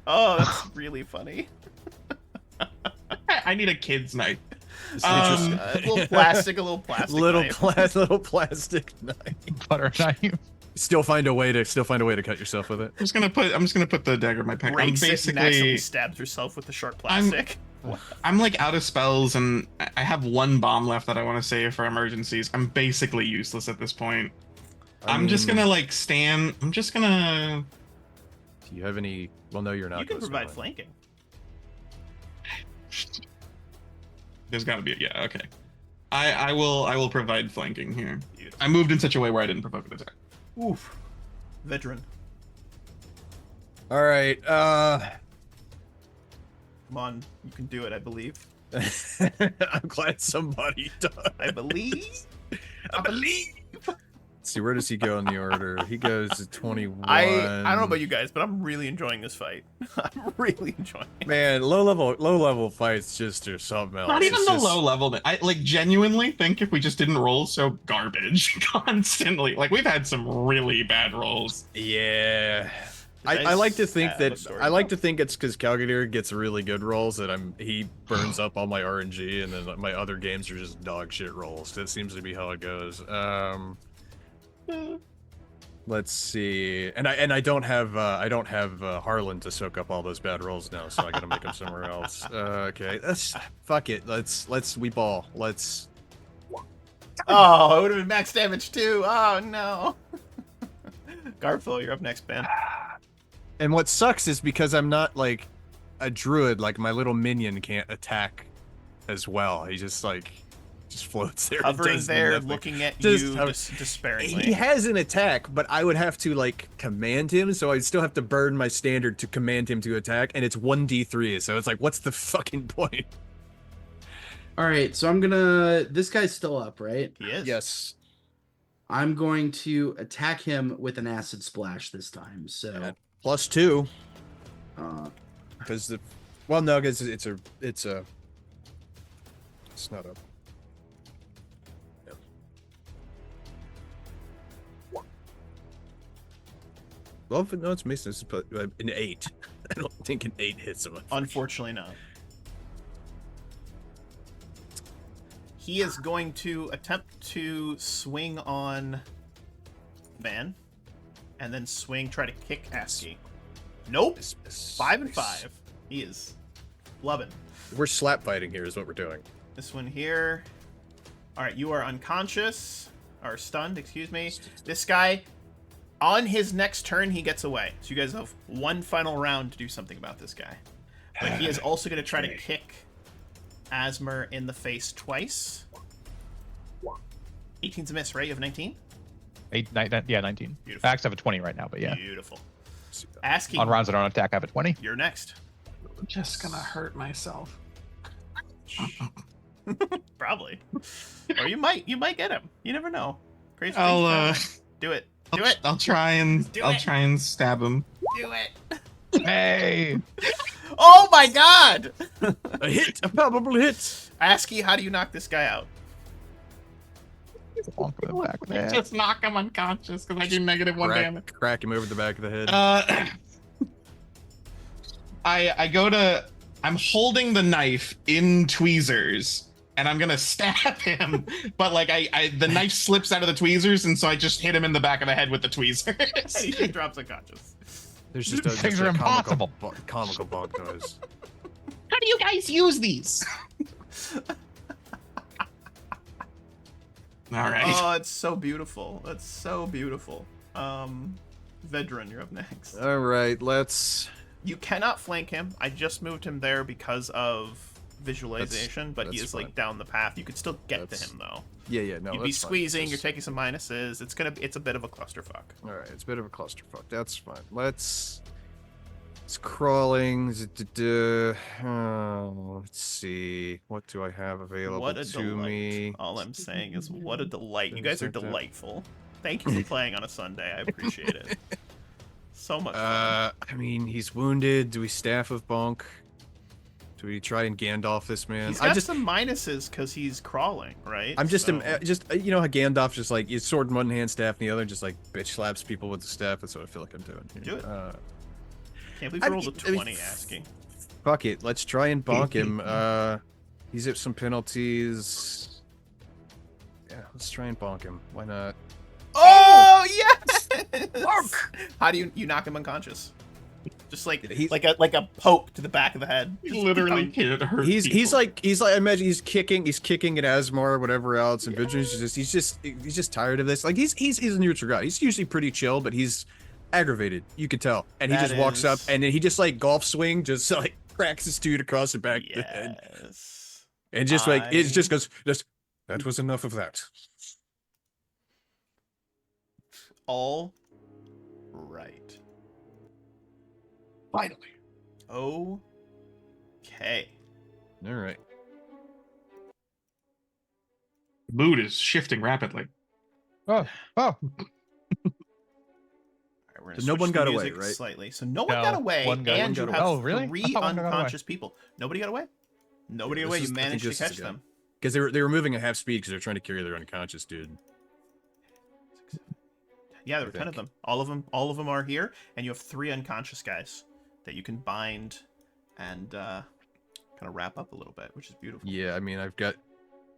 Oh, that's really funny. I need a kid's knife. A little plastic little knife. little plastic knife. Butter knife. Still find a way to cut yourself with it. I'm just gonna put the dagger in my pack. I'm Breaks it and accidentally basically stabs herself with the sharp plastic. I'm like out of spells and I have one bomb left that I want to save for emergencies. I'm basically useless at this point. I'm just gonna like stand. I'm just gonna. Do you have any? Well, no, you're not. You can close provide enough. flanking. There's got to be. Yeah. Okay. I will provide flanking here. Beautiful. I moved in such a way where I didn't provoke an attack. Oof. Veteran. All right. Come on, you can do it, I believe. I'm glad somebody does. I believe. I believe. Let's see, where does he go in the order? He goes to 21. I don't know about you guys, but I'm really enjoying this fight. I'm really enjoying it. Man, low level fights just are something else. Not even It's the just- low level. I like genuinely think if we just didn't roll so garbage constantly, like we've had some really bad rolls. Yeah. You I guys like to think have a that story I like about to think it's because Calgadir gets really good rolls that he burns up all my RNG and then my other games are just dog shit rolls. That seems to be how it goes. Let's see, and I don't have Harlan to soak up all those bad rolls now, so I gotta make them somewhere else. Okay, fuck it. Let's we ball. Let's. Oh, it would have been max damage too. Oh no. Garfo, you're up next, man. And what sucks is because I'm not like a druid, like my little minion can't attack as well. He just floats there. and Hovering does there, nothing. looking at Just you hover- despairingly. He has an attack, but I would have to like command him, so I'd still have to burn my standard to command him to attack, and it's 1d3, so it's like, what's the fucking point? All right, so I'm gonna. This guy's still up, right? He is. Yes. I'm going to attack him with an acid splash this time. So, +2, uh, because no, because it's not a. Well, no, it's Mason. It's an 8. I don't think an 8 hits him. Unfortunately not. He is going to attempt to swing on Van, and then try to kick ASCII. Nope. 5 and 5. He is loving. We're slap fighting here, is what we're doing. This one here. All right, you are unconscious or stunned. Excuse me. This guy, on his next turn, he gets away. So you guys have one final round to do something about this guy. But he is also going to try to kick Asmer in the face twice. 18's a miss, right? You have 19? 19. Beautiful. I actually have a 20 right now, but yeah. Beautiful. ASCII, On rounds that aren't attack, I have a 20. you're next. I'm just gonna hurt myself. Probably. Or you might get him. You never know. Crazy I'll things happen. Do it. Do it. I'll try and Do I'll it. try and stab him. Do it. Hey! Oh my god! A palpable hit. ASCII, how do you knock this guy out? Bonk him in the back of the head. Just knock him unconscious because I do -1 damage. Crack him over the back of the head. I go to. I'm holding the knife in tweezers, and I'm gonna stab him. But like the knife slips out of the tweezers, and so I just hit him in the back of the head with the tweezers. He drops unconscious. There's just Things a are impossible. comical bonk noise. How do you guys use these? All right. Oh, it's so beautiful. That's so beautiful. Vedran, you're up next. All right, let's. You cannot flank him. I just moved him there because of visualization, but he that's is fine. like down the path. You could still get That's- to him though. Yeah, no. You'd be that's fine. squeezing. You're Just- taking some minuses. It's a bit of a clusterfuck. All right, it's a bit of a clusterfuck. That's fine. It's crawling. Let's see. What do I have available What a to delight! me? All I'm saying is, what a delight. You guys are delightful. Thank you for playing on a Sunday. I appreciate it. So much fun. I mean, he's wounded. Do we staff of bonk? Do we try and Gandalf this man? He's got some minuses because he's crawling, right? I'm just, So- you know how Gandalf just like his sword in one hand, staff in the other, and just like bitch slaps people with the staff. That's what I feel like I'm doing. Here. Do it. Can't believe I you rolled a mean, 20 asking. Fuck it, let's try and bonk him. He's at some penalties. Yeah, let's try and bonk him. Why not? Oh yes! How do you knock him unconscious? Just like He's- like a poke to the back of the head. You Just literally poke. can't hurt He's people. like I imagine he's kicking at Asmar or whatever else, and Vigilance is he's just tired of this. Like he's a neutral guy. He's usually pretty chill, but he's aggravated. You could tell, and he That just walks up, is- and then he just like golf swing, just like cracks his dude across the back of the head, Yes. and just like it I- just goes just. That was enough of that. All right. Finally. Okay. All right. Mood is shifting rapidly. Oh, All right, we're gonna So no switch one the got away, music right? Slightly. So no one No, got away, one guy- and one you got have away. Oh, really? I 3 thought one got away. unconscious people. Nobody got away. Nobody Yeah, away. this You is- I think managed to this is catch the guy. them. Because they were moving at half speed because they're trying to carry their unconscious dude. Yeah, there I were 10 of think. them. All of them are here, and you have 3 unconscious guys that you can bind and kind of wrap up a little bit, which is beautiful. Yeah, I mean I've got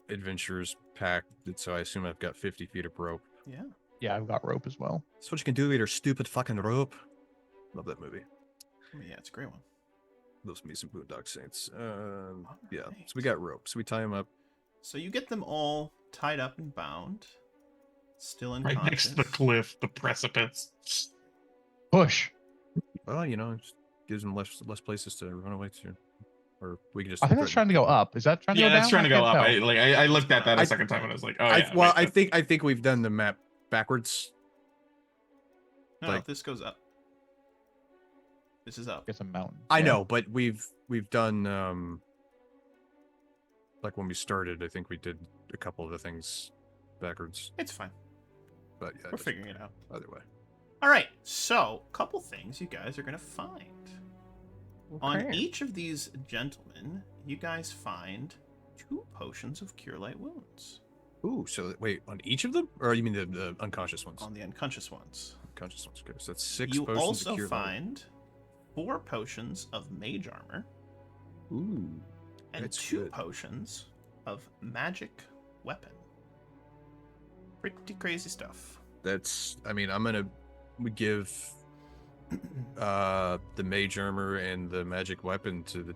adventurers packed, so I assume I've got 50 feet of rope. Yeah. yeah, I've got rope as well. That's what you can do with your stupid fucking rope. Love that movie. I mean, yeah, it's a great one. Those me some Boondock Saints. Yeah, so Alright. we got rope. So we tie him up. So you get them all tied up and bound, still Right unconscious. next to the cliff, the precipice. Push. Well, you know, it just gives them less places to run away to, or we can just. I think that's trying to go up. Is that trying to Yeah, go down? that's trying to go can't up. tell. I looked at that I- a second time and I was like, oh yeah. I wait, think we've done the map backwards. No, like- this goes up. This is up. It's a mountain. I Yeah. know, but we've done like when we started. I think we did a couple of the things backwards. It's fine. But yeah, We're just figuring it out. either way. All right. So, couple things you guys are going to find. On Okay. each of these gentlemen, you guys find 2 potions of Cure Light Wounds. Ooh, so wait, on each of them, or you mean the unconscious ones? On the unconscious ones. Unconscious ones. Okay, so that's 6 You potions to also cure light. find 4 potions of Mage Armor Ooh, and that's 2 good. potions of Magic Weapon. Pretty crazy stuff. That's. I mean, I'm gonna give the mage armor and the magic weapon to the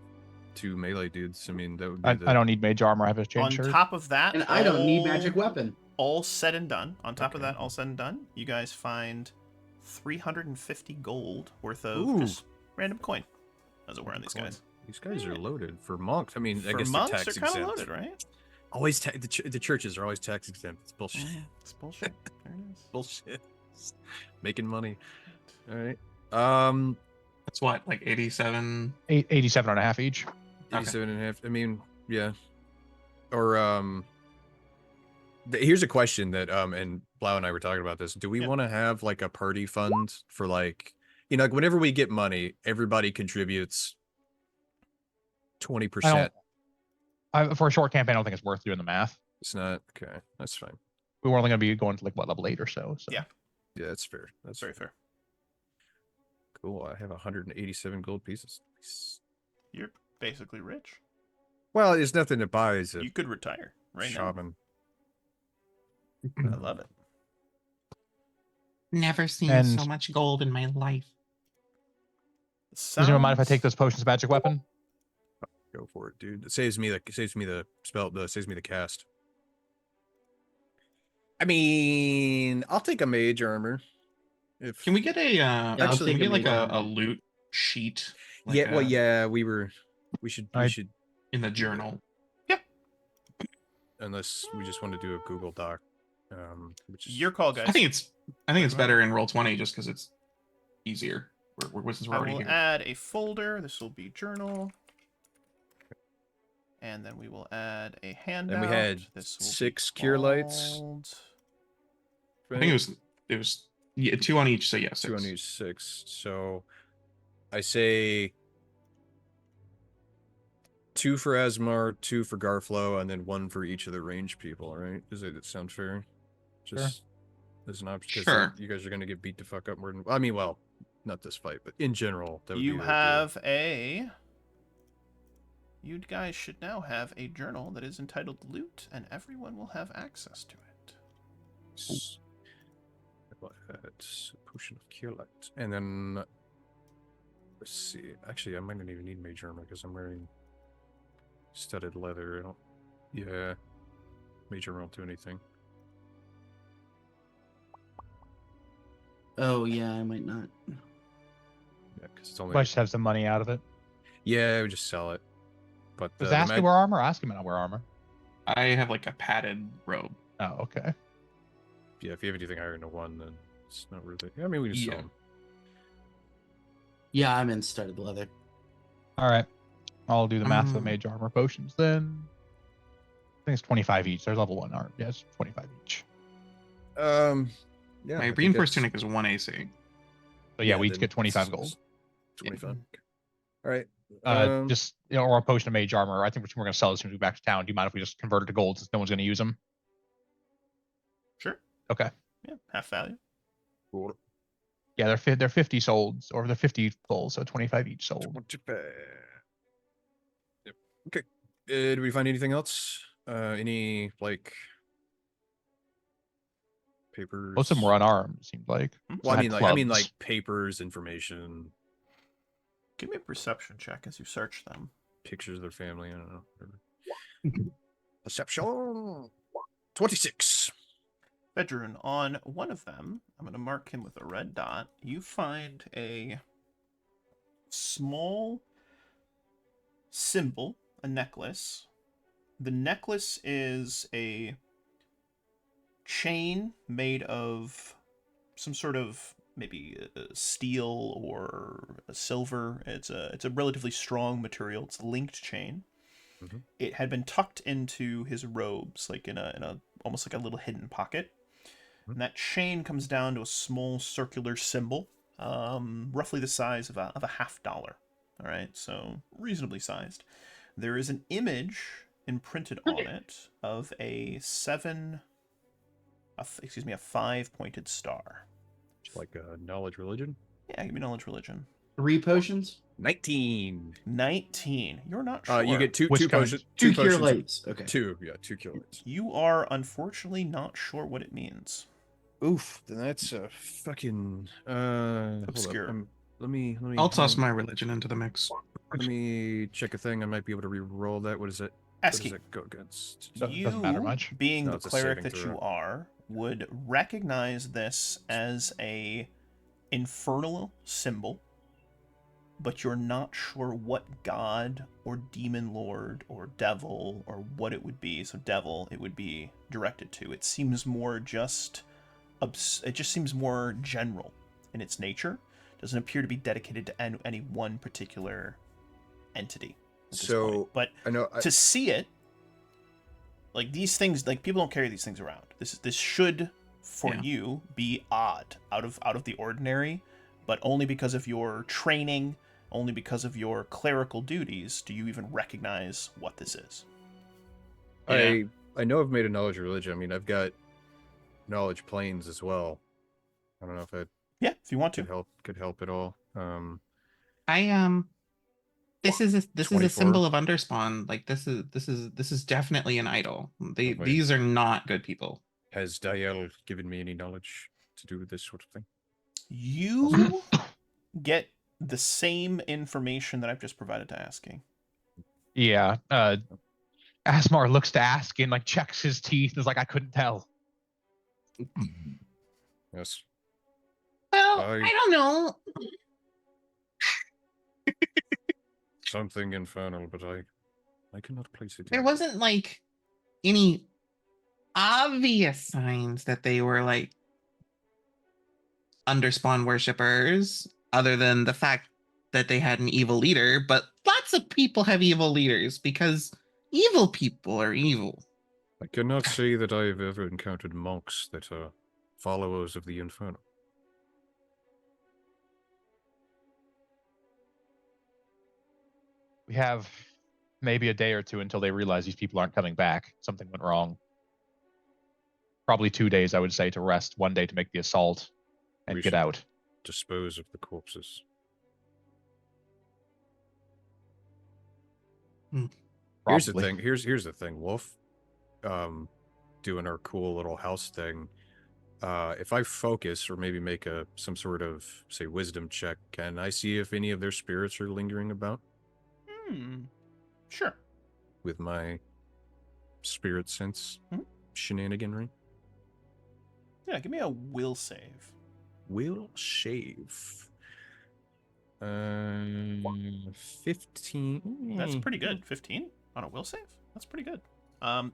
2 melee dudes. I mean, that would be I don't need mage armor. I have a chain On shirt. top of that, And I don't need all- magic weapon. All said and done. On top of Okay. that, all said and done, you guys find 350 gold worth of Ooh. just random coin. As it were on these Coin. guys. These guys are loaded for monks. I mean, I For guess monks, they're they're tax kind of exempt. loaded, right? Always the churches are always tax exempt. It's bullshit. It's bullshit. There it is. Bullshit. Making money. All right. That's what, like 87. 87 and a half each. 87 and a half. I mean, yeah. Or here's a question that and Blau and I were talking about this. Do we Yeah. want to have like a party fund for like, you know, like whenever we get money, everybody contributes 20%. For a short campaign, I don't think it's worth doing the math. It's not okay. That's fine. We were only going to be going to like what, level 8 or so. Yeah. Yeah, that's fair. That's Very fair. Cool. I have 187 gold pieces. Nice. You're basically rich. Well, there's nothing to buy as a You could retire right shaman. now. I love it. Never seen And- so much gold in my life. Does anyone mind if I take those potions of magic weapon? Go for it, dude. It saves me the spell. Saves me the cast. I mean, I'll take a mage armor. If Can we get a I'll actually take can we a get like mage a armor. loot sheet? Like yeah, well, a- yeah, we should I- in the journal. unless we just want to do a Google Doc, which is Your call, guys. I think it's better in Roll20 just because it's easier. Since we're I already will here. add a folder. This will be journal. And then we will add a handout. we had This will be 6 cure lights. called- I think it was 2 on each. So yeah, 6. 2 on each 6. So I say 2 for Asmar, 2 for Garflow, and then 1 for each of the range people, right? Does it sound fair? Just as an option, because Sure. you guys are going to get beat the fuck up more than. I mean, well, not this fight, but in general, that would You be the have a. You guys should now have a journal that is entitled Loot, and everyone will have access to it. idea. What that's a potion of cure light, and then let's see. Actually, I might not even need mage armor because I'm wearing studded leather. I don't. Yeah, mage armor won't do anything. Oh yeah, I might not. Yeah, because it's only. Might just have some money out of it. Yeah, I would just sell it. But Does the Ask you wear armor? Ask him not wear armor. I have like a padded robe. Oh, okay. yeah, if you have anything higher than a 1, then it's not worth it. Yeah, I mean, we can sell Yeah. them. Yeah, I'm in studded leather. All right. I'll do the math for the Um, mage armor potions then. I think it's 25 each. There's level 1 armor. Yeah, it's 25 each. Yeah. My I think reinforced that's- tunic is 1 AC. So yeah, we each then get 25 it's gold. 25. All right. Just or a potion of mage armor. I think we're going to sell as soon as we get back to town. Do you mind if we just convert it to gold since no one's going to use them? Sure. Okay. Yeah, half value. Cool. Yeah, they're 50 sold, or they're 50 gold, so 25 each sold. 25. Yep. Okay. Did we find anything else? Any like papers? Most of them were unarmed. Seemed like. Hmm? Well, Some I had mean, clubs. like papers, information, Give me a perception check as you search them. pictures of their family. I don't know. Whatever. Perception. 26. Vedrun, on one of them, I'm going to mark him with a red dot. You find a small symbol, a necklace. The necklace is a chain made of some sort of maybe steel or a silver. It's a relatively strong material. It's a linked chain. Mhm. It had been tucked into his robes, like in a almost like a little hidden pocket. And that chain comes down to a small circular symbol, roughly the size of a $50. All right, so reasonably sized. There is an image imprinted on it of a 5-pointed star. Like a knowledge religion. Yeah, give me knowledge religion. 3 potions. 19. 19. You're not sure. You get two Which kind? potions. 2 Two cure potions. lights. Okay. 2 cure lights. You are unfortunately not sure what it means. Oof, then that's a fucking hold up. Obscure. Let me I'll toss my religion into the mix. let me check a thing. I might be able to re-roll that. What is it? What does Esky, it go against? Doesn't matter much. being No, the it's a cleric saving that throw. you are, would recognize this as a infernal symbol, but you're not sure what god or demon lord or devil or what it would be. So devil, it would be directed to. It seems more just it just seems more general in its nature. Doesn't appear to be dedicated to any one particular entity at this So, point. But I know. to see it, like these things, like people don't carry these things around. This should for Yeah. you be odd, out of the ordinary, but only because of your training, only because of your clerical duties do you even recognize what this is. Yeah. I know I've made a knowledge religion. I mean, I've got knowledge planes as well. I don't know if that Yeah, if you want to. could help at all. This is a 24. symbol of underspawn. Like this is definitely an idol. wait. These are not good people. Has Diel given me any knowledge to do with this sort of thing? You get the same information that I've just provided to Asking. Yeah. Asmar looks to Ask and like checks his teeth and is like, I couldn't tell. Yes. Well, I- I don't know. Something infernal, but I cannot place it. There yet. wasn't like any obvious signs that they were like underspawn worshippers, other than the fact that they had an evil leader. But lots of people have evil leaders because evil people are evil. I cannot say that I have ever encountered monks that are followers of the Inferno. We have maybe a day or two until they realize these people aren't coming back. Something went wrong. Probably 2 days, I would say, to rest. 1 day to make the assault and We get should out. dispose of the corpses. Here's the Probably. thing. Here's the thing, Wolf. Doing our cool little house thing. If I focus or maybe make some sort of, say, wisdom check, can I see if any of their spirits are lingering about Sure. with my spirit sense Mhm. shenaniganry? Yeah, give me a will save. Will shave. 15. That's pretty good. 15 on a will save? That's pretty good.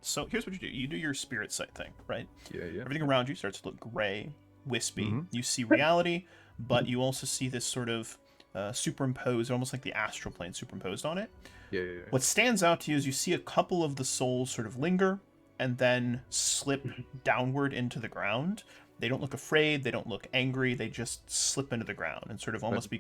So here's what you do. You do your spirit sight thing, right? Yeah. Everything around you starts to look gray, wispy. Mhm. You see reality, but you also see this sort of superimposed, almost like the astral plane superimposed on it. Yeah. What stands out to you is you see a couple of the souls sort of linger and then slip downward into the ground. They don't look afraid. They don't look angry. They just slip into the ground and sort of almost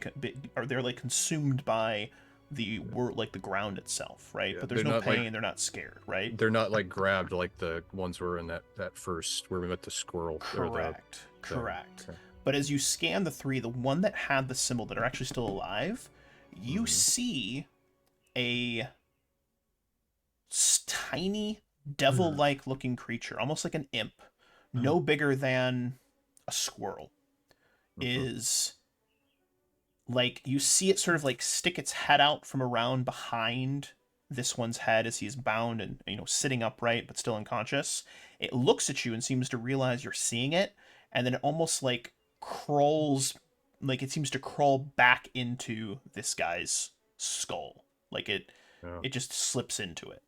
or they're like consumed by the like the ground itself, right? Yeah, but there's they're no not, like- pain. They're not scared, right? They're not like grabbed like the ones were in that first where we met the squirrel. or Correct. Correct. okay. But as you scan the three, the one that had the symbol that are actually still alive, you see a tiny devil-like looking creature, almost like an imp, no bigger than a squirrel, is like, you see it sort of like stick its head out from around behind this one's head as he's bound and, you know, sitting upright but still unconscious. It looks at you and seems to realize you're seeing it, and then it almost like crawls, like it seems to crawl back into this guy's skull, like it just slips into it.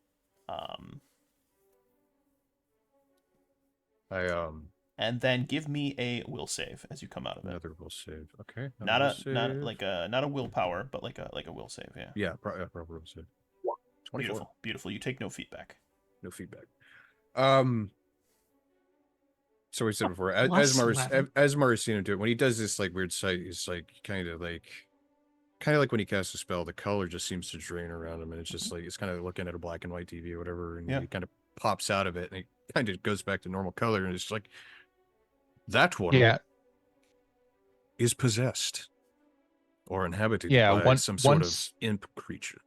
And then give me a will save as you come out of it. Another will save. Okay. Not will a willpower, but like a will save. Yeah. Yeah, proper will save. 24. Beautiful, beautiful. You take no feedback. No feedback. So we said before, Plus Asmar has seen him do it. When he does this like weird sight, he's like kind of like when he casts a spell, the color just seems to drain around him, and it's just like it's kind of looking at a black and white TV or whatever, and he kind of pops out of it, and he kind of goes back to normal color, and it's like that one is possessed or inhabited by some sort of imp creature.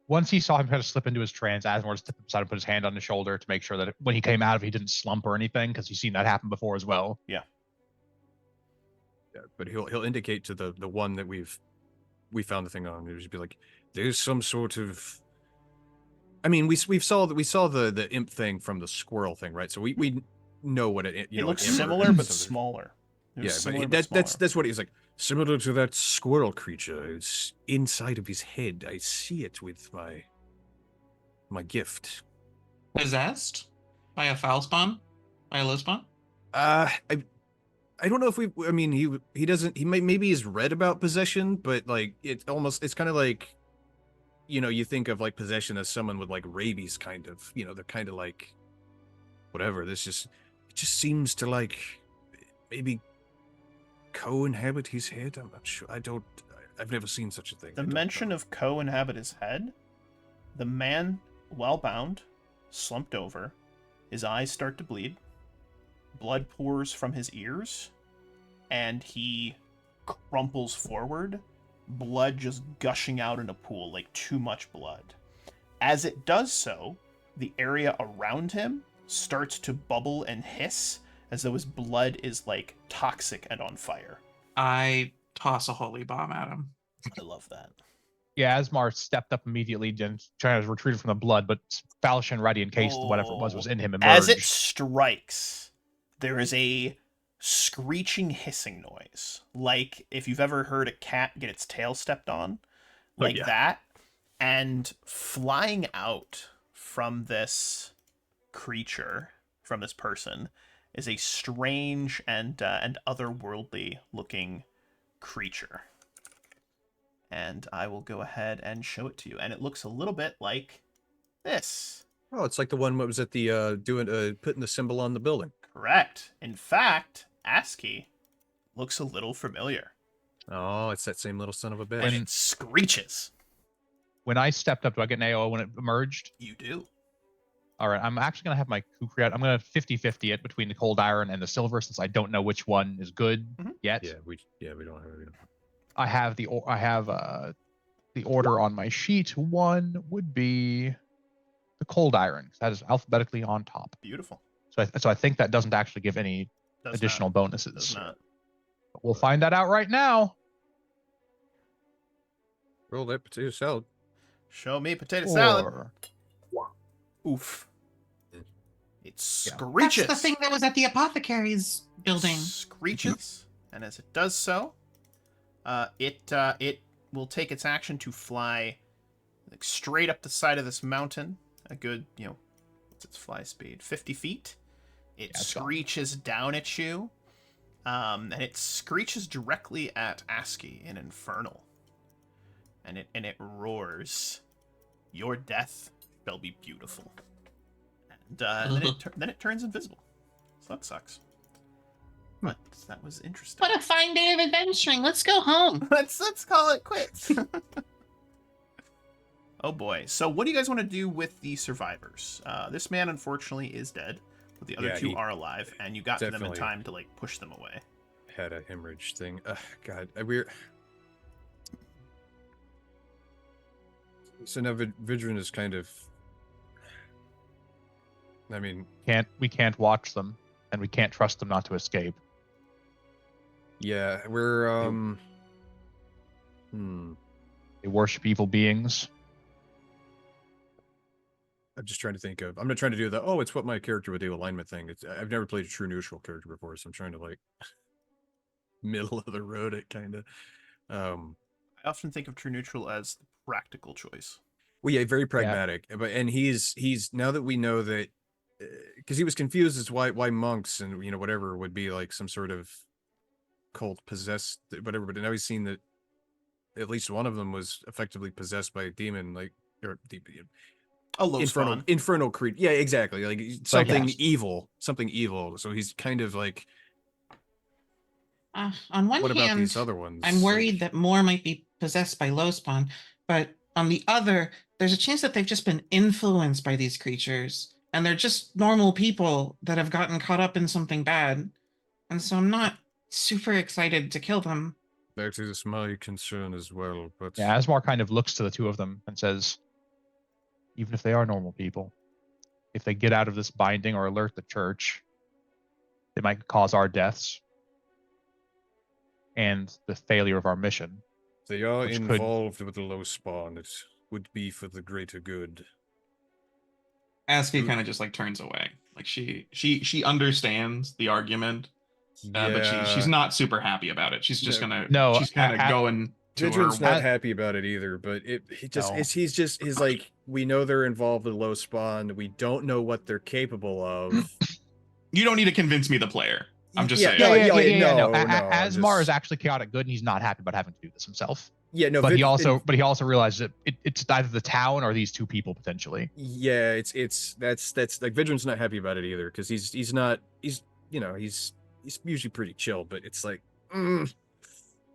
Once he saw him kind of slip into his trance, Asmore stepped aside and put his hand on his shoulder to make sure that when he came out of it, he didn't slump or anything, because he's seen that happen before as well. Yeah, but he'll indicate to the one that we found the thing on. He'll just be like, "There's some sort of." I mean, we saw the imp thing from the squirrel thing, right? So we know what it looks an imp similar is. but smaller. Yeah, but that's what he's like. Similar to that squirrel creature. It's inside of his head. I see it with my gift. Possessed by a foul spawn? By a low spawn? I don't know if I mean, he doesn't. Maybe he's read about possession, but like it's kind of like, you think of like possession as someone with like rabies, kind of. They're kind of like, whatever. It just seems to like maybe co-inhabit his head. I'm not sure. I've never seen such a thing. The mention of co-inhabit his head, the man, while bound, slumped over, his eyes start to bleed, blood pours from his ears, and he crumples forward, blood just gushing out in a pool, like too much blood. As it does so, the area around him starts to bubble and hiss, as though his blood is like toxic and on fire. I toss a holy bomb at him. I love that. Yeah, Asmar stepped up immediately and tried to retrieve from the blood, but Falchion ready in case whatever it was in him emerged. As it strikes, there is a screeching, hissing noise, like if you've ever heard a cat get its tail stepped on, like that. And flying out from this creature, from this person, is a strange and otherworldly looking creature. And I will go ahead and show it to you. And it looks a little bit like this. Oh, it's like the one that was at the putting the symbol on the building. Correct. In fact, ASCII looks a little familiar. Oh, it's that same little son of a bitch. And it screeches. when I stepped up, do I get an AO when it emerged? You do. All right, I'm actually gonna have my Kukri out. I'm gonna 50-50 it between the cold iron and the silver, since I don't know which one is good yet. Yeah, we don't have it. I have the order on my sheet. One would be the cold iron. That is alphabetically on top. Beautiful. So I think that doesn't actually give any Does additional not. bonuses. Does not. But we'll find that out right now. Roll that potato salad. Show me potato salad. Four. Oof. It Yeah. screeches. That's the thing that was at the apothecary's building. Screeches, and as it does so, it will take its action to fly like, straight up the side of this mountain. A good, what's its fly speed? 50 feet. It Yeah, it's gone. screeches down at you, and it screeches directly at ASCII in Infernal, and it roars, "Your death shall be beautiful." And then it turns invisible. So that sucks. But that was interesting. What a fine day of adventuring. Let's go home. Let's call it quits. Oh boy. So what do you guys want to do with the survivors? This man unfortunately is dead, but the other Yeah, two he are alive, and you got to them in definitely- time to like push them away. Had a hemorrhage thing. God, we're. So now Vidrin is kind of. I mean, We can't watch them, and we can't trust them not to escape. yeah, we're They worship evil beings. I'm just trying to think of. I'm not trying to do the. Oh, it's what my character would do alignment thing. I've never played a true neutral character before, so I'm trying to like middle of the road it kind of. I often think of true neutral as the practical choice. Well, yeah, very pragmatic. But and he's now that we know that because he was confused as why monks and whatever would be like some sort of cult possessed whatever. But now he's seen that at least one of them was effectively possessed by a demon, like or A low spawn. infernal creature. Yeah, exactly. Like something yes. evil, something evil. So he's kind of like, On one what about hand, these other ones? I'm worried that more might be possessed by low spawn, but on the other, there's a chance that they've just been influenced by these creatures, and they're just normal people that have gotten caught up in something bad. And so I'm not super excited to kill them. That is my concern as well. But Yeah, Asmar kind of looks to the two of them and says, even if they are normal people, if they get out of this binding or alert the church, they might cause our deaths and the failure of our mission. they are which could- involved with the low spawn. It would be for the greater good. ASCII kind of just like turns away. Like she understands the argument, but she's not super happy about it. She's just No, she's kind of going to her. Vidrin's not happy about it either, but he's like, we know they're involved with low spawn. We don't know what they're capable of. You don't need to convince me, the player. I'm just saying. No, No. no, Asmar just- is actually chaotic good, and he's not happy about having to do this himself. Yeah, no, But he also realizes that it's either the town or these two people potentially. yeah, that's like Vidrin's not happy about it either because he's usually pretty chill, but it's like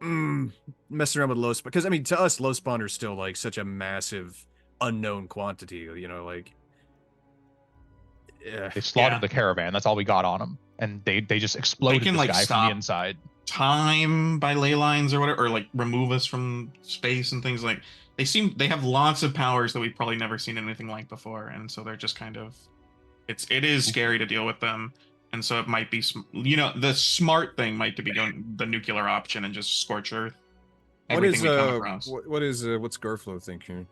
messing around with low spawn because I mean to us low spawn are still like such a massive unknown quantity, like yeah. They slaughtered Yeah. the caravan. That's all we got on them, and they just exploded can, this like, guy from stop the inside. Time by ley lines or whatever, or like remove us from space and things. Like they have lots of powers that we've probably never seen anything like before, and so they're just kind of it is scary to deal with them. And so it might be the smart thing might be going the nuclear option and just scorch earth everything we come across. What's Garflow think here?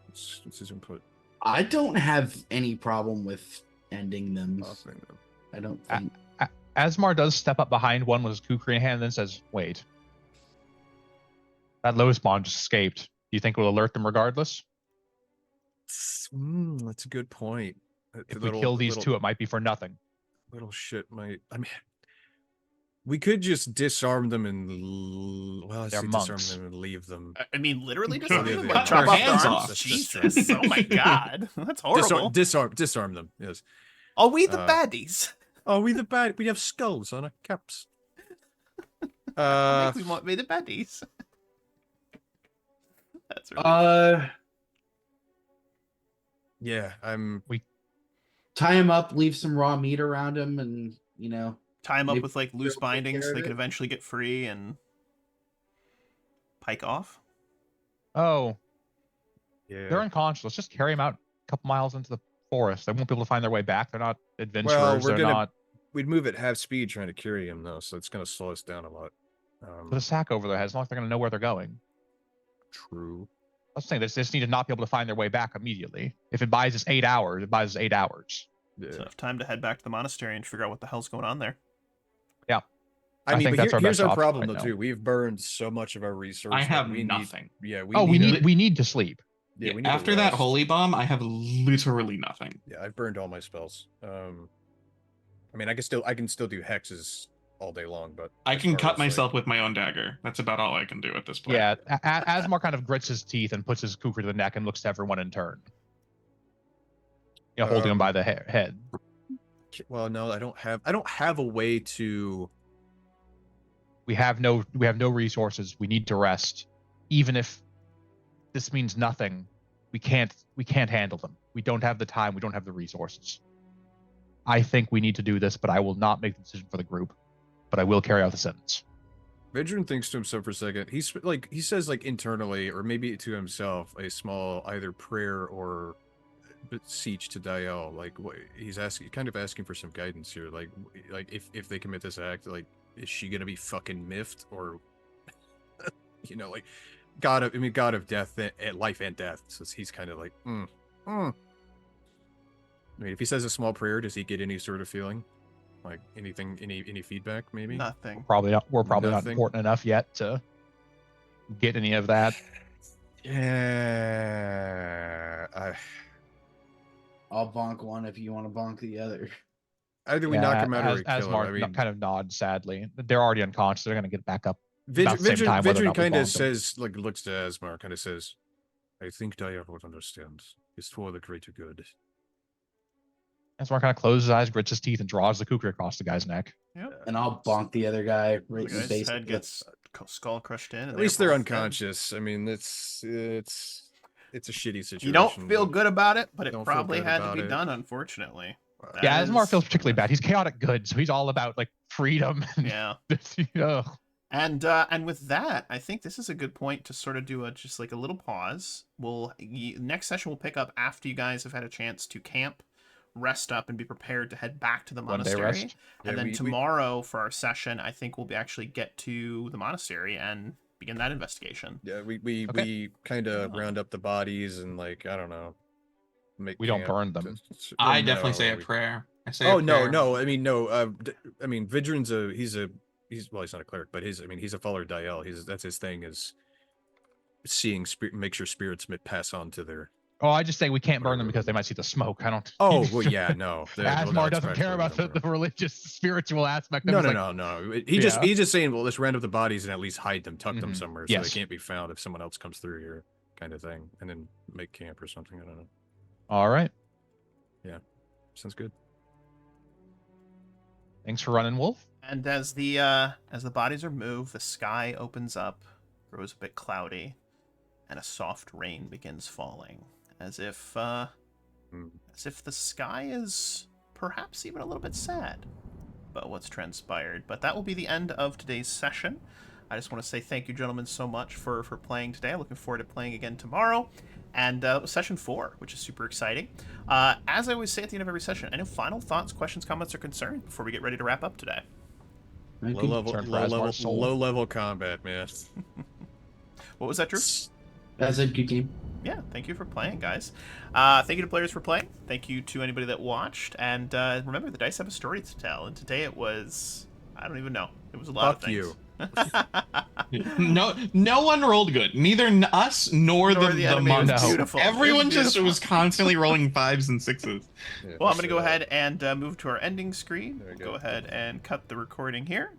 What's his input? I don't have any problem with ending them. I don't think. Asmar does step up behind one with his kukri in hand, and then says, "Wait, that low spawn just escaped. Do you think we'll alert them regardless? That's a good point. If we kill these two, it might be for nothing." Little shit might. I mean, we could just disarm them and They're disarm monks. them and leave them. I mean, literally Yeah, disarm yeah, them? yeah. Like, Cut chop their off hands their off. arms? Jesus. Oh my god. That's horrible. Disarm them. Yes. Are we the Uh, baddies? Oh, we the bad. We have skulls on our caps. I think we might be the baddies. That's really Yeah, tie him up, leave some raw meat around him, and tie him up maybe with like loose take bindings care so of they can it. eventually get free and pike off. Oh, yeah. they're unconscious. Let's just carry them out a couple miles into the forest. They won't be able to find their way back. They're not adventurers. Well, They're we'd move at half speed trying to carry him though, so it's gonna slow us down a lot. put a sack over their heads. It's not like they're going to know where they're going. True. I was saying they just need to not be able to find their way back immediately. If it buys us 8 hours, it buys us 8 hours. Yeah. It's enough time to head back to the monastery and figure out what the hell's going on there. I I mean, think but that's our here's best our option problem right though now. too. We've burned so much of our resources. I have we nothing. Yeah, We need to sleep. Yeah, we need After to that rest. holy bomb, I have literally nothing. Yeah, I've burned all my spells. I mean, I can still do hexes all day long, but I as can far cut as, like- myself with my own dagger. That's about all I can do at this point. Yeah, Asmar kind of grits his teeth and puts his kukri to the neck and looks to everyone in turn. Holding him by the head. Well, no, I don't have a way to. We have no resources. We need to rest. Even if this means nothing, we can't handle them. We don't have the time. We don't have the resources. I think we need to do this, but I will not make the decision for the group. But I will carry out the sentence. Vedran thinks to himself for a second. He says internally, or maybe to himself, a small either prayer or beseech to Dael. He's kind of asking for some guidance here. Like if they commit this act, is she gonna be fucking miffed or, God of death, life and death. So he's kind of like, I mean, if he says a small prayer, does he get any sort of feeling? Like anything, any feedback, maybe? Nothing. We're probably not Nothing. important enough yet to get any of that. Yeah. I'll bonk one if you want to bonk the other. Either we knock him out or we as kill Mark him. I mean, kind of nods sadly. They're already unconscious. They're going to get back up. about the same time, whether or Vidrin not we kind of bonked him. says, looks to Asmar, kind of says, I think Daya would understand. It's for the greater good. Asmar kind of closes his eyes, grits his teeth, and draws the kukri across the guy's neck. Yep. And I'll bonk the other guy The right in the guy's face. head gets skull crushed in. And At least they're both dead. unconscious. I mean, it's a shitty situation. You don't feel good about it, but it Don't feel probably good had to about be it. done, unfortunately. Yeah, That Asmar is- feels particularly bad. He's chaotic good, so he's all about freedom. And Yeah. And with that, I think this is a good point to sort of do a little pause. Next session we'll pick up after you guys have had a chance to camp, rest up, and be prepared to head back to the 1 day monastery. rest. And Yeah, then we- tomorrow for our session, I think we'll actually get to the monastery and begin that investigation. Yeah, we Okay. kind of Yeah. round up the bodies and I don't know. We don't burn them. I definitely say a we- prayer. I say Oh a no, prayer. no. I mean no. I mean Vidrin's he's not a cleric, but he's a follower of Dael. That's his thing is seeing make sure spirits pass on to their. Oh, I just say we can't burn them because they might see the smoke. I don't. Oh well, yeah, no. Asmar doesn't care about the religious, spiritual aspect. No, of it. no. Yeah. He's just saying, well, let's round up the bodies and at least hide them, tuck them Mhm. somewhere so Yes. they can't be found if someone else comes through here, kind of thing, and then make camp or something. I don't know. All right. Sounds good. Thanks for running, Wolf. And as the bodies are moved, the sky opens up, grows a bit cloudy, and a soft rain begins falling, as if the sky is perhaps even a little bit sad about what's transpired. But that will be the end of today's session. I just want to say thank you, gentlemen, so much for playing today. I'm looking forward to playing again tomorrow. And session 4, which is super exciting. As I always say at the end of every session, any final thoughts, questions, comments, or concerns before we get ready to wrap up today? Turn for Asmar's soul. Low level combat, man. What was that, Drew? That's a good game. Yeah, thank you for playing, guys. Thank you to players for playing. Thank you to anybody that watched. And remember, the dice have a story to tell. And today it was... I don't even know. It was a lot of Fuck things. you. No one rolled good. Neither us nor Nor the the enemy. It was monks. beautiful. It Everyone was just beautiful. was constantly rolling 5s and 6s. Yeah, Well, I'm going to so, go ahead and move to our ending screen. There we Go go. ahead and cut the recording here.